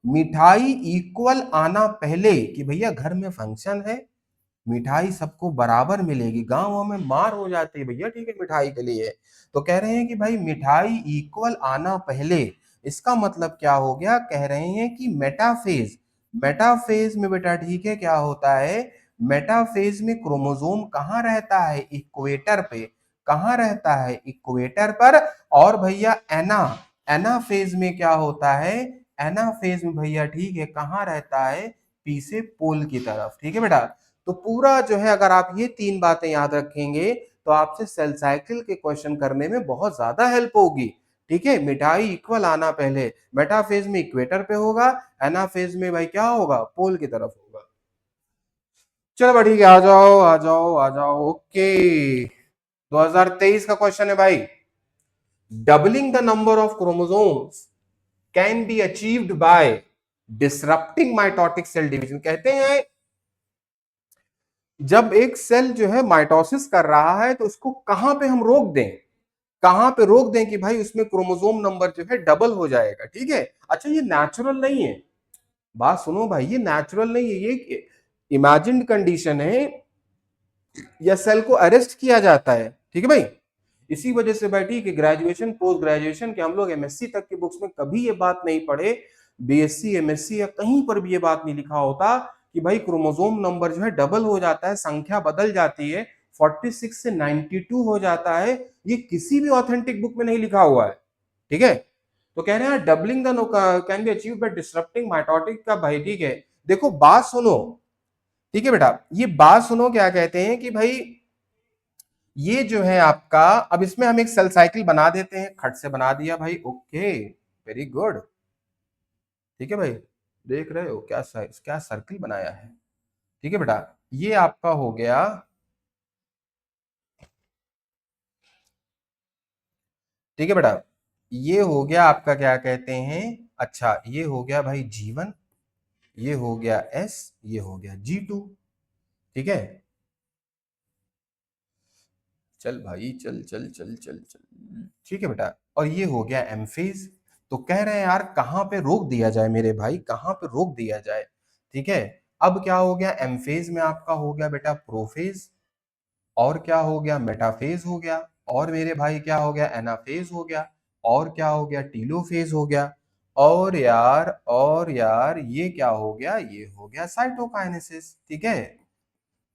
मिठाई इक्वल आना पहले, कि भैया घर में फंक्शन है, मिठाई सबको बराबर मिलेगी। गांव में मार हो जाती है भैया ठीक है मिठाई के लिए। तो कह रहे हैं कि भाई मिठाई इक्वल आना पहले, इसका मतलब क्या हो गया, कह रहे हैं कि मेटाफेज, मेटाफेज में बेटा ठीक है क्या होता है, मेटाफेज में क्रोमोसोम कहाँ रहता है, इक्वेटर पे। कहाँ रहता है, इक्वेटर पर। और भैया एना, एनाफेज में क्या होता है, एनाफेज में भैया ठीक है कहाँ रहता है, पी से पोल की तरफ। ठीक है बेटा, तो पूरा जो है अगर आप ये तीन बातें याद रखेंगे तो आपसे सेल साइकिल के क्वेश्चन करने में बहुत ज्यादा हेल्प होगी। ठीक है, मिठाई इक्वल आना पहले, मेटाफेज में इक्वेटर पे होगा, एनाफेज में भाई क्या होगा, पोल की तरफ होगा। चलो ठीक है, आ जाओ आ जाओ आ जाओ, ओके। 2023 का क्वेश्चन है भाई, doubling the number of chromosomes can be achieved by disrupting mitotic cell division. कहते हैं जब एक सेल जो है माइटोसिस कर रहा है तो उसको कहां पे हम रोक दें, कहां पे रोक दें कि भाई उसमें क्रोमोसोम नंबर जो है डबल हो जाएगा। ठीक है, अच्छा ये नेचुरल नहीं है, बात सुनो भाई, ये नेचुरल नहीं है, ये इमेजिन्ड कंडीशन है, या सेल को अरेस्ट किया जाता है। ठीक है भाई, इसी वजह से भाई ठीक है ग्रेजुएशन पोस्ट ग्रेजुएशन के हम लोग एमएससी तक की बुक्स में कभी ये बात नहीं पढ़े, बीएससी एमएससी या कहीं पर भी ये बात नहीं लिखा होता कि भाई क्रोमोसोम नंबर जो है डबल हो जाता है, संख्या बदल जाती है, 46 से 92 हो जाता है, ये किसी भी ऑथेंटिक बुक में नहीं लिखा हुआ है। ठीक है, तो कह रहे हैं doubling the can be achieve by disrupting mitotic का भाई ठीक है। देखो बात सुनो, ठीक है बेटा, ये बात सुनो क्या कहते हैं कि भाई ये जो है आपका, अब इसमें हम एक सेल साइकिल बना देते हैं, खट से बना दिया भाई, ओके वेरी गुड। ठीक है भाई, देख रहे हो क्या क्या सर्किल बनाया है। ठीक है बेटा, ये आपका हो गया, ठीक है बेटा, ये हो गया आपका क्या कहते हैं, अच्छा ये हो गया भाई G1, ये हो गया S, ये हो गया G2। ठीक है, चल भाई चल चल चल चल चल, ठीक है बेटा, और ये हो गया एम फेज। तो कह रहे हैं यार कहां पे रोक दिया जाए मेरे भाई, कहां पे रोक दिया जाए। ठीक है, अब क्या हो गया, एम फेज में आपका हो गया बेटा प्रोफेज, और क्या हो गया, मेटाफेज हो गया, और मेरे भाई क्या हो गया, एनाफेज हो गया, और क्या हो गया, टीलोफेज हो गया, और यार ये क्या हो गया, ये हो गया साइटोकाइनेसिस। ठीक है,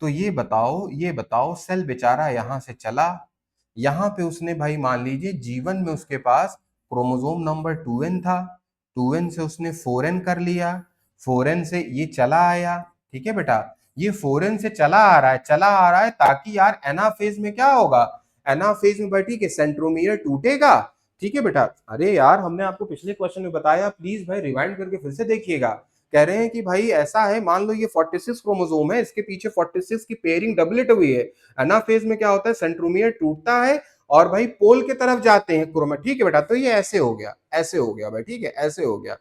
तो ये बताओ सेल बेचारा यहां से चला, यहां पे उसने भाई मान लीजिए जीवन में उसके पास क्रोमोसोम नंबर 2n था, 2n से उसने 4n कर लिया, 4n से ये चला आया। ठीक है बेटा, ये 4n से चला आ रहा है ताकि यार एनाफेज में क्या होगा, एनाफेज में भाई ठीक है सेंट्रोमियर टूटेगा, ठीक है बेटा। अरे यार हमने आपको पिछले क्वेश्चन में बताया, प्लीज भाई रिवाइंड करके फिर से देखिएगा। कह रहे हैं कि भाई ऐसा है, मान लो ये 46 क्रोमोसोम है, इसके पीछे 46 की पेयरिंग डबलेट हुई है। एनाफेज में क्या होता है, सेंट्रोमियर टूटता है और भाई पोल की तरफ जाते हैं क्रोमा। ठीक है बेटा, तो ये ऐसे हो गया, ऐसे हो गया भाई, ठीक है, ऐसे हो गया।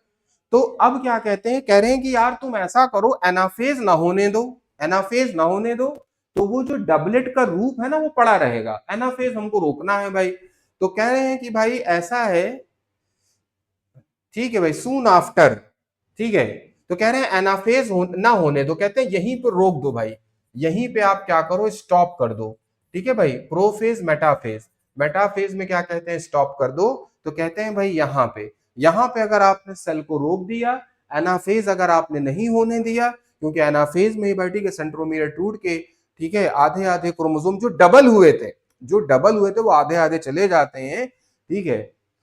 तो अब क्या कहते हैं, कह रहे हैं कि यार तुम ऐसा करो, एनाफेज ना होने दो, एनाफेज ना होने दो, तो वो जो डबलेट का रूप है ना वो पड़ा रहेगा। एनाफेज हमको रोकना है भाई। तो कह रहे हैं कि भाई ऐसा है, ठीक है भाई, सून आफ्टर, ठीक है। तो कह रहे हैं एनाफेज ना होने दो, कहते हैं यहीं पर रोक दो भाई, यहीं पे आप क्या करो, स्टॉप कर दो। ठीक है भाई, प्रोफेज मेटाफेज, मेटाफेज में क्या कहते हैं, स्टॉप कर दो। तो कहते हैं भाई यहां पे अगर आपने सेल को रोक दिया, एनाफेज अगर आपने नहीं होने दिया, क्योंकि एनाफेज में ही भाई ठीक है सेंट्रोमियर टूट के, ठीक है, आधे आधे क्रोमोसोम जो डबल हुए थे, जो डबल हुए थे वो आधे आधे चले जाते हैं। ठीक है,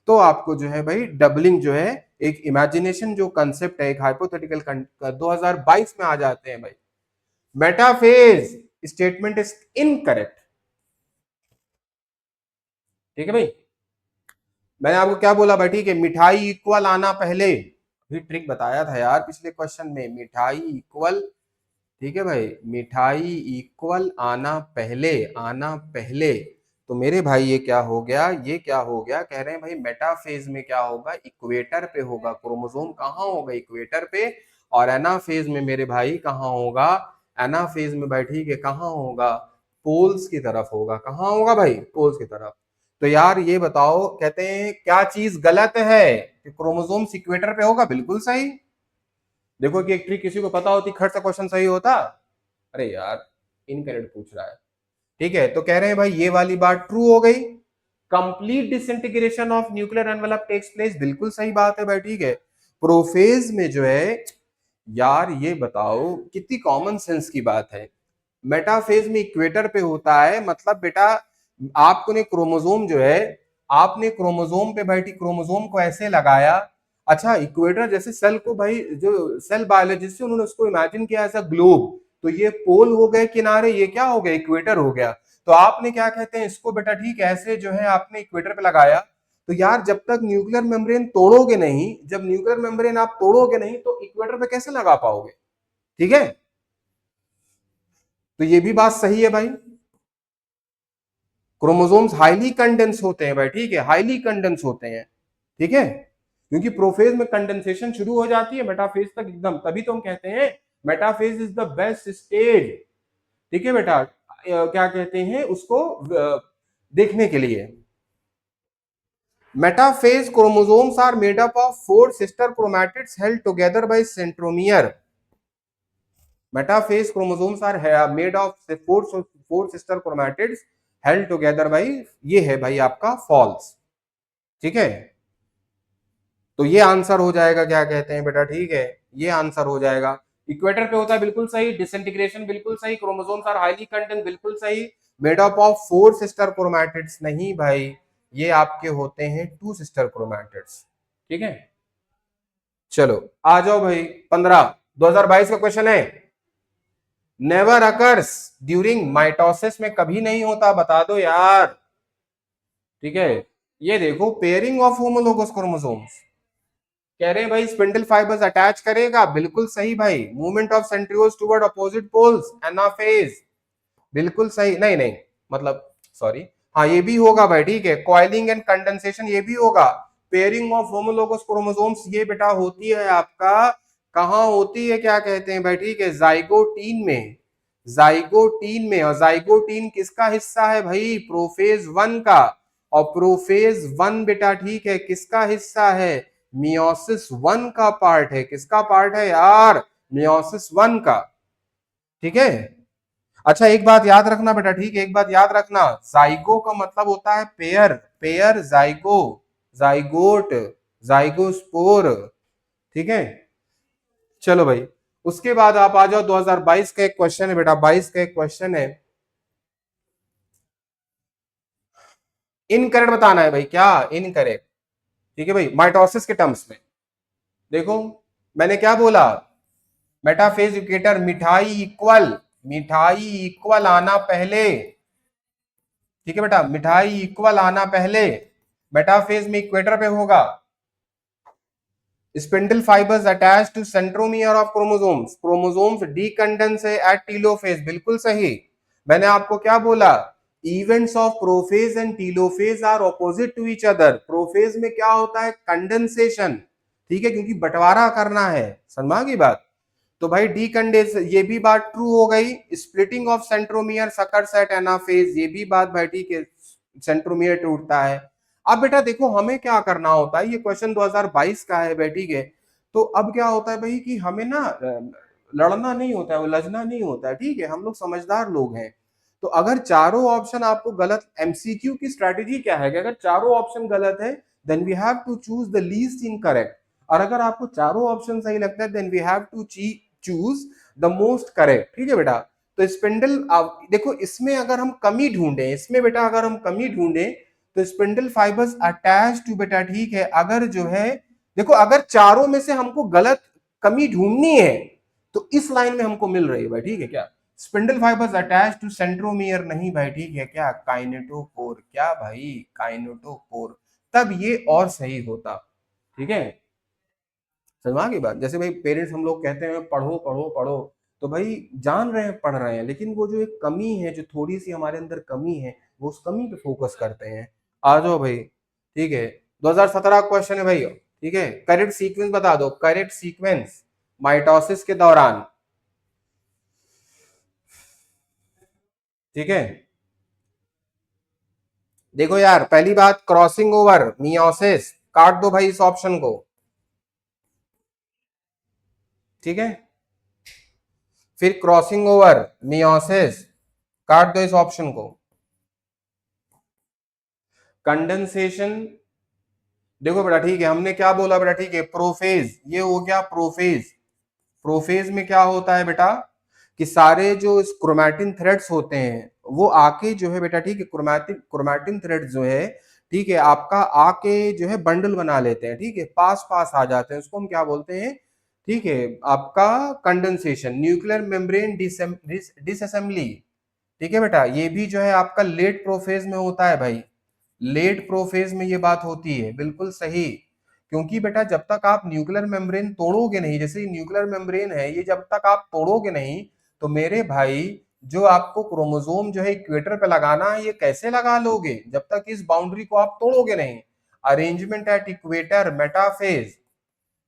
तो आपको जो है भाई डबलिंग जो है, एक इमेजिनेशन जो कंसेप्ट है, एक हाइपोथेटिकल 2022 में आ जाते हैं भाई। Metaphase statement is incorrect. ठीक है भाई, मैंने आपको क्या बोला भाई, ठीक है, मिठाई इक्वल आना पहले, भी ट्रिक बताया था यार पिछले क्वेश्चन में, मिठाई इक्वल, ठीक है भाई, मिठाई इक्वल आना पहले, आना पहले। तो मेरे भाई ये क्या हो गया, ये क्या हो गया, कह रहे हैं भाई मेटाफेज में क्या होगा, इक्वेटर पे होगा क्रोमोसोम, कहाँ होगा, इक्वेटर पे। और एनाफेज में मेरे भाई कहाँ होगा, एनाफेज में भाई ठीक है कहाँ होगा, पोल्स की तरफ होगा। कहाँ होगा भाई, पोल्स की तरफ। तो यार ये बताओ, कहते हैं क्या चीज गलत है, कि क्रोमोसोम इक्वेटर पे होगा, बिल्कुल सही। देखो कि एक ट्रिक किसी को पता होती, खट से क्वेश्चन सही होता। अरे यार इनकरेक्ट पूछ रहा है। ठीक है, तो कह रहे हैं भाई ये वाली बात ट्रू हो गई। Complete disintegration of nuclear envelope takes place, बिल्कुल सही बात है भाई, ठीक है। प्रोफेज में जो है, यार ये बताओ कितनी कॉमन सेंस की बात है, मेटाफेज में इक्वेटर पे होता है, मतलब बेटा आपने क्रोमोसोम जो है, आपने क्रोमोसोम पे भाई क्रोमोसोम को ऐसे लगाया। अच्छा, इक्वेटर जैसे सेल को भाई, जो सेल बायोलॉजिस्ट उन्होंने उसको इमेजिन किया ऐसा ग्लोब, तो ये पोल हो गए किनारे, ये क्या हो गया, इक्वेटर हो गया। तो आपने क्या कहते हैं इसको बेटा, ठीक है, ऐसे जो है आपने इक्वेटर पे लगाया। तो यार जब तक न्यूक्लियर मेम्ब्रेन तोड़ोगे नहीं, जब न्यूक्लियर मेम्ब्रेन आप तोड़ोगे नहीं, तो इक्वेटर पे कैसे लगा पाओगे। ठीक है, तो ये भी बात सही है भाई। क्रोमोसोम्स हाईली कंडेंस होते हैं भाई, ठीक है, हाईली कंडेंस होते हैं। ठीक है, क्योंकि प्रोफेज में कंडेंसेशन शुरू हो जाती है, मेटाफेज तक एकदम, तभी तो हम कहते हैं metaphase is the best stage. ठीक है बेटा, क्या कहते हैं उसको, देखने के लिए। Metaphase chromosomes are made up of 4 sister chromatids held together by centromere. Metaphase chromosomes are made of four sister chromatids held together by, ये है भाई आपका फॉल्स। ठीक है, तो ये आंसर हो जाएगा, क्या कहते हैं बेटा, ठीक है, ये आंसर हो जाएगा। इक्वेटर पे होता है, बिल्कुल सही। डिसइंटीग्रेशन बिल्कुल सही। क्रोमोसोम्स आर हाईली कंटेंट, बिल्कुल सही। Made up of 4 sister chromatids, नहीं भाई, ये आपके होते हैं 2 सिस्टर क्रोमैटिड्स। ठीक है, चलो आ जाओ भाई। 15 2022 का क्वेश्चन है, नेवर अकर्स ड्यूरिंग माइटोसिस, में कभी नहीं होता, बता दो यार। ठीक है, ये देखो, पेयरिंग ऑफ होमोलोगस क्रोमोसोम्स, कह रहे हैं भाई स्पिंडल फाइबर्स अटैच करेगा, बिल्कुल सही भाई। Movement of centrioles toward opposite poles, anaphase, बिल्कुल सही। नहीं नहीं, मतलब सॉरी, हाँ ये भी होगा भाई, ठीक है, कॉइलिंग एंड कंडेंसेशन ये भी होगा। पेयरिंग ऑफ होमोलोगस क्रोमोसोम्स ये बेटा होती है आपका, कहां होती है, क्या कहते हैं भाई, ठीक है, जाइगोटीन में, जाइगोटीन में। और जाइगोटीन किसका हिस्सा है भाई, प्रोफेज 1 का। और प्रोफेज 1 बेटा ठीक है किसका हिस्सा है, मियोसिस 1 का पार्ट है। किसका पार्ट है यार, मियोसिस 1 का। ठीक है, अच्छा एक बात याद रखना बेटा, ठीक है, एक बात याद रखना, जाइगो का मतलब होता है pair, pair zygote, zygote, zygospore. ठीक है, चलो भाई, उसके बाद आप आ जाओ, 2022 का एक क्वेश्चन है बेटा, 22 का एक क्वेश्चन है, इनकरेक्ट बताना है भाई, क्या इनकरेक्ट। ठीक है भाई, माइटोसिस के टर्म्स में देखो, मैंने क्या बोला, मेटाफेज इक्वेटर, मिठाई इक्वल, मिठाई इक्वल आना पहले। ठीक है बेटा, मिठाई इक्वल आना पहले। मेटाफेज में इक्वेटर पे होगा। Spindle fibres attach to centromere of chromosomes, chromosomes decondense at telophase, बिल्कुल सही। मैंने आपको क्या बोला, events of prophase and telophase are opposite to each other. Prophase में क्या होता है, कंडेंसेशन, ठीक है, क्योंकि बंटवारा करना है, समझा की बात। तो भाई डीकंडेंस, ये भी बात ट्रू हो गई। Splitting of centromere occurs at anaphase, ये भी बात भाई ठीक है, सेंट्रोमियर टूटता है। अब बेटा देखो हमें क्या करना होता है, ये क्वेश्चन 2022 का है भाई, ठीक है। तो अब क्या होता है भाई कि हमें ना लड़ना नहीं होता है, उलझना नहीं होता है, ठीक है, हम लोग समझदार लोग हैं। तो अगर चारों ऑप्शन आपको गलत, एमसीक्यू की स्ट्रेटेजी क्या है कि अगर चारों ऑप्शन गलत है then we have to choose the least incorrect, और अगर आपको चारों ऑप्शन सही लगता है then we have to choose the most correct, ठीक है बेटा। तो स्पिंडल, देखो इसमें अगर हम कमी ढूंढे, इसमें बेटा अगर हम कमी ढूंढे तो स्पिंडल फाइबर्स अटैच टू, बेटा ठीक है, अगर जो है देखो अगर चारों में से हमको गलत कमी ढूंढनी है तो इस लाइन में हमको मिल रही है भाई, ठीक है क्या, spindle fibres attach to centromere नहीं भाई, ठीक है क्या, काइनेटोकोर, क्या भाई, काइनेटोकोर, तब ये और सही होता, ठीक है। समझा की बात, जैसे भाई पेरेंट्स हम लोग कहते हैं पढ़ो पढ़ो पढ़ो, तो भाई जान रहे हैं पढ़ रहे हैं, लेकिन वो जो एक कमी है, जो थोड़ी सी हमारे अंदर कमी है, वो उस कमी पे फोकस करते हैं। आ जाओ भाई, ठीक है, 2017 क्वेश्चन है भाई, ठीक है, करेक्ट सीक्वेंस बता दो, करेक्ट सीक्वेंस माइटोसिस के दौरान, ठीक है। देखो यार पहली बात, क्रॉसिंग ओवर मियोसिस, काट दो भाई इस ऑप्शन को, ठीक है। फिर क्रॉसिंग ओवर मियोसिस, काट दो इस ऑप्शन को। कंडेंसेशन, देखो बेटा ठीक है, हमने क्या बोला बेटा, ठीक है, प्रोफेज, ये हो गया प्रोफेज। प्रोफेज में क्या होता है बेटा कि सारे जो क्रोमैटिन थ्रेड्स होते हैं वो आके जो है बेटा, ठीक है, क्रोमैटिन क्रोमैटिन थ्रेड जो है, ठीक है, आपका आके जो है बंडल बना लेते हैं, ठीक है, पास पास आ जाते हैं, उसको हम क्या बोलते हैं, ठीक है, आपका कंडेंसेशन, न्यूक्लियर मेम्ब्रेन डिसअसेंबली, ठीक है बेटा, ये भी जो है आपका लेट प्रोफेज में होता है भाई, लेट प्रोफेज में ये बात होती है, बिल्कुल सही। क्योंकि बेटा जब तक आप न्यूक्लियर मेम्ब्रेन तोड़ोगे नहीं, जैसे न्यूक्लियर मेम्ब्रेन है ये, जब तक आप तोड़ोगे नहीं तो मेरे भाई जो आपको क्रोमोसोम जो है इक्वेटर पे लगाना है, ये कैसे लगा लोगे जब तक इस बाउंड्री को आप तोड़ोगे नहीं। अरेंजमेंट एट इक्वेटर, मेटाफेज,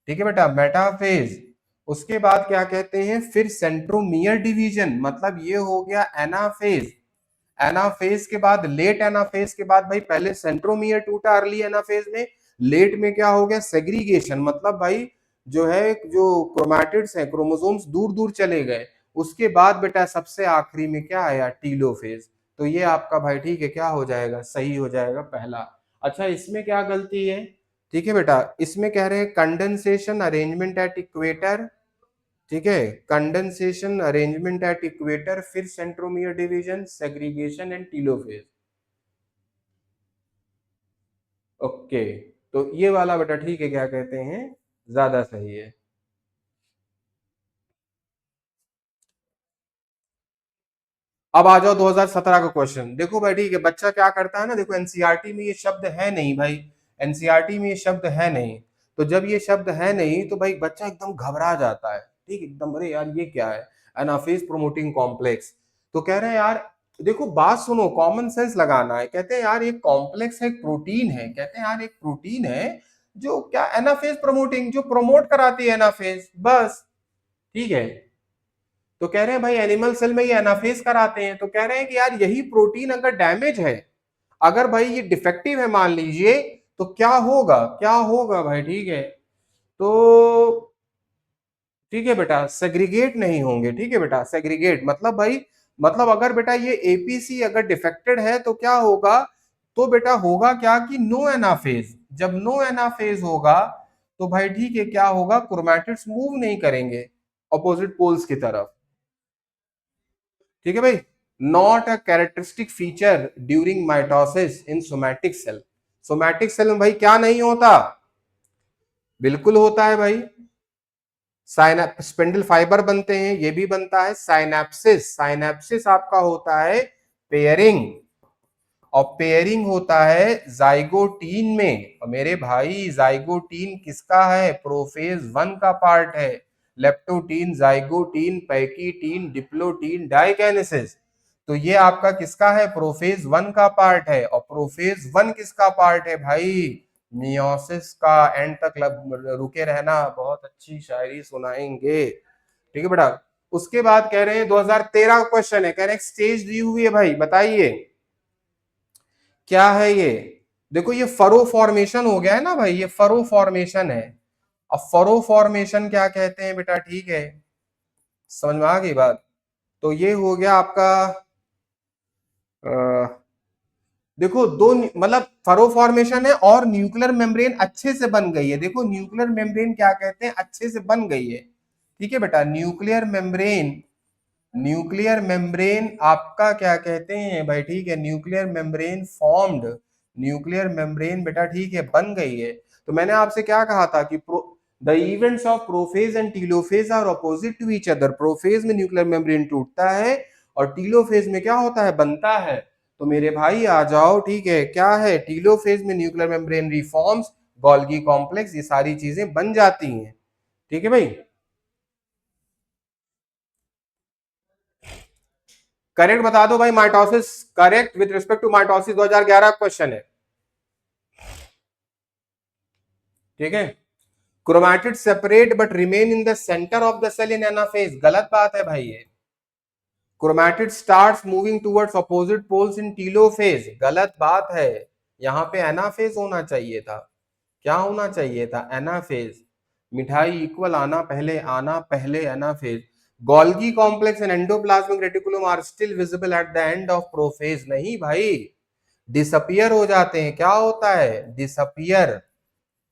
ठीक है बेटा, मेटाफेज। उसके बाद क्या कहते हैं, फिर सेंट्रोमियर डिवीजन, मतलब ये हो गया एनाफेज। एनाफेज के बाद, लेट एनाफेज के बाद भाई पहले सेंट्रोमियर टूटा अर्ली एनाफेज में, लेट में क्या हो गया, सेग्रीगेशन, मतलब भाई जो है जो क्रोमैटिड्स हैं, क्रोमोसोम्स दूर दूर चले गए। उसके बाद बेटा सबसे आखिरी में क्या आया, टीलोफेज। तो ये आपका भाई ठीक है क्या हो जाएगा, सही हो जाएगा पहला। अच्छा इसमें क्या गलती है, ठीक है बेटा, इसमें कह रहे हैं कंडेंसेशन अरेंजमेंट एट इक्वेटर, ठीक है, कंडेंसेशन अरेंजमेंट एट इक्वेटर, फिर centromere division, segregation and telophase. Okay, तो ये वाला बेटा ठीक है क्या कहते हैं, ज्यादा सही है। अब आ जाओ 2017 का क्वेश्चन, देखो भाई ठीक है, बच्चा क्या करता है ना, देखो एनसीईआरटी में ये शब्द है नहीं भाई, एनसीईआरटी में ये शब्द है नहीं, तो जब ये शब्द है नहीं तो भाई बच्चा एकदम घबरा जाता है, ठीक एकदम, अरे यार ये क्या है, एनाफेज प्रोमोटिंग कॉम्प्लेक्स। तो कह रहे हैं यार, देखो बात सुनो, कॉमन सेंस लगाना है, कहते हैं यार एक कॉम्प्लेक्स है, एक प्रोटीन है, कहते हैं यार एक प्रोटीन है जो क्या, एनाफेज प्रमोटिंग, जो प्रमोट कराती है एनाफेज, बस, ठीक है। तो कह रहे हैं भाई एनिमल सेल में ये एनाफेज कराते हैं, तो कह रहे हैं कि यार यही प्रोटीन अगर डैमेज है, अगर भाई ये डिफेक्टिव है मान लीजिए, तो क्या होगा, क्या होगा भाई, ठीक है। तो ठीक है बेटा, सेग्रीगेट नहीं होंगे, ठीक है बेटा, सेग्रीगेट मतलब भाई, मतलब अगर बेटा ये एपीसी अगर डिफेक्टेड है तो क्या होगा, तो बेटा होगा क्या कि नो एनाफेज, जब नो एनाफेज होगा तो भाई ठीक है क्या होगा, क्रोमैटिड्स मूव नहीं करेंगे अपोजिट पोल्स की तरफ, ठीक है भाई। Not a characteristic feature during mitosis in somatic cell, somatic cell में भाई क्या नहीं होता, बिल्कुल होता है भाई, साइनैप स्पिंडल फाइबर बनते हैं, ये भी बनता है, साइनैप्सिस, साइनैप्सिस आपका होता है पेयरिंग, और पेयरिंग होता है जाइगोटीन में। और मेरे भाई जाइगोटीन किसका है? प्रोफेज 1 का पार्ट है। Leptotene, zygotene, pachytene, diplotene, diakinesis. तो ये आपका किसका है? प्रोफेज 1 का पार्ट है। और प्रोफेज 1 किसका पार्ट है भाई? मियोसिस का। एंड तक रुके रहना, बहुत अच्छी शायरी सुनाएंगे। ठीक है बेटा। उसके बाद कह रहे हैं 2013 का क्वेश्चन है, कह रहे हैं स्टेज दी हुई है भाई, बताइए क्या है ये? देखो ये फरो फॉर्मेशन हो गया है ना भाई, ये फरो फॉर्मेशन है। अब फरो फॉर्मेशन क्या कहते हैं बेटा? ठीक है, समझ में आ गई बात? तो ये हो गया आपका देखो दो, मतलब फरो फॉर्मेशन है और न्यूक्लियर मेम्ब्रेन अच्छे से बन गई है। देखो न्यूक्लियर मेम्ब्रेन क्या कहते हैं? अच्छे से बन गई है। ठीक है बेटा, न्यूक्लियर मेम्ब्रेन, न्यूक्लियर मेम्ब्रेन आपका क्या कहते हैं भाई? ठीक है, nuclear membrane formed, nuclear membrane बेटा ठीक है बन गई है। तो मैंने आपसे क्या कहा था कि the events of prophase and telophase are opposite to each other. Prophase में न्यूक्लियर मेम्ब्रेन टूटता है और टीलोफेज में क्या होता है? बनता है। तो मेरे भाई आ जाओ, ठीक है, क्या है? टीलोफेज में nuclear membrane reforms, Golgi complex, ये सारी चीजें बन जाती हैं। ठीक है भाई। करेक्ट बता दो भाई, mitosis correct with respect to mitosis 2011 question है। ठीक है। Chromatid separate but remain in the centre of the cell in anaphase, गलत बात है भाई ये। Chromatid starts moving towards opposite poles in telophase, गलत बात है। यहां पे एनाफेज होना चाहिए था। क्या होना चाहिए था? एनाफेज। मिठाई इक्वल आना पहले, आना पहले anaphase. Golgi complex and endoplasmic reticulum are still visible at the end of prophase, नहीं भाई, डिसअपियर हो जाते हैं। क्या होता है? डिसअपियर।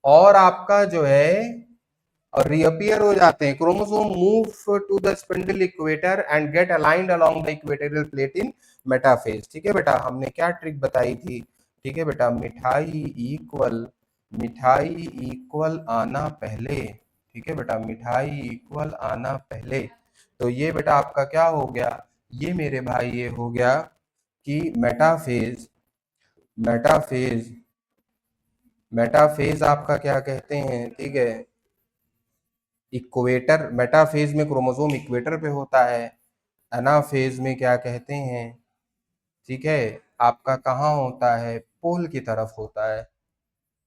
और आपका जो है और रीअपियर हो जाते हैं। Chromosome move to the spindle equator and get aligned along the equatorial plate in metaphase. ठीक है बेटा, हमने क्या ट्रिक बताई थी? ठीक है बेटा, मिठाई इक्वल आना पहले। ठीक है बेटा, मिठाई इक्वल आना पहले। तो ये बेटा आपका क्या हो गया? ये मेरे भाई ये हो गया कि मेटाफेज, मेटाफेज, मेटाफेज आपका क्या कहते हैं? ठीक है, इक्वेटर, मेटाफेज में क्रोमोसोम इक्वेटर पे होता है। एनाफेज में क्या कहते हैं? ठीक है, आपका कहाँ होता है? पोल की तरफ होता है,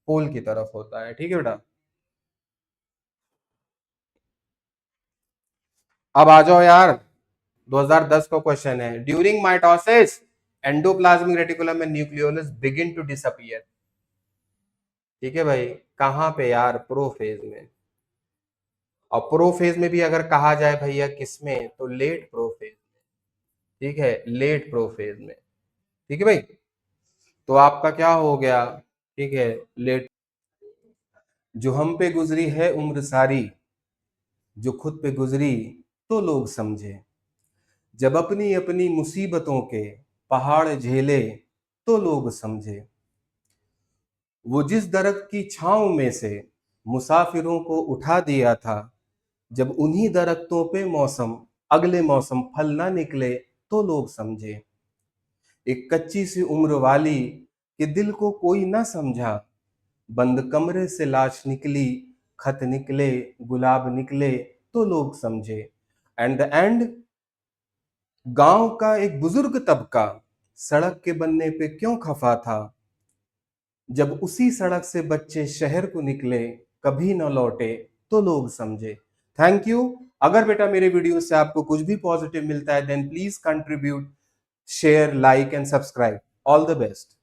पोल की तरफ होता है। ठीक है बेटा। अब आ जाओ यार, 2010 का क्वेश्चन है, during mitosis endoplasmic reticulum and nucleolus begin to disappear. ठीक है भाई, कहाँ पे यार? प्रोफेज में। और प्रोफेज में भी अगर कहा जाए भैया किसमें, तो लेट प्रोफेज। ठीक है, लेट प्रोफेज में। ठीक है भाई। तो आपका क्या हो गया? ठीक है, लेट। जो हम पे गुजरी है उम्र सारी, जो खुद पे गुजरी तो लोग समझे। जब अपनी अपनी मुसीबतों के पहाड़ झेले तो लोग समझे। वो जिस दरख्त की छांव में से मुसाफिरों को उठा दिया था, जब उन्हीं दरख्तों पे मौसम, अगले मौसम फल ना निकले तो लोग समझे। एक कच्ची सी उम्र वाली कि दिल को कोई ना समझा, बंद कमरे से लाश निकली, खत निकले, गुलाब निकले तो लोग समझे। एंड द एंड, गांव का एक बुजुर्ग तबका सड़क के बनने पे क्यों खफा था, जब उसी सड़क से बच्चे शहर को निकले, कभी न लौटे तो लोग समझे। Thank you. अगर बेटा मेरे वीडियो से आपको कुछ भी पॉजिटिव मिलता है, then please contribute, share, like and subscribe. All the best.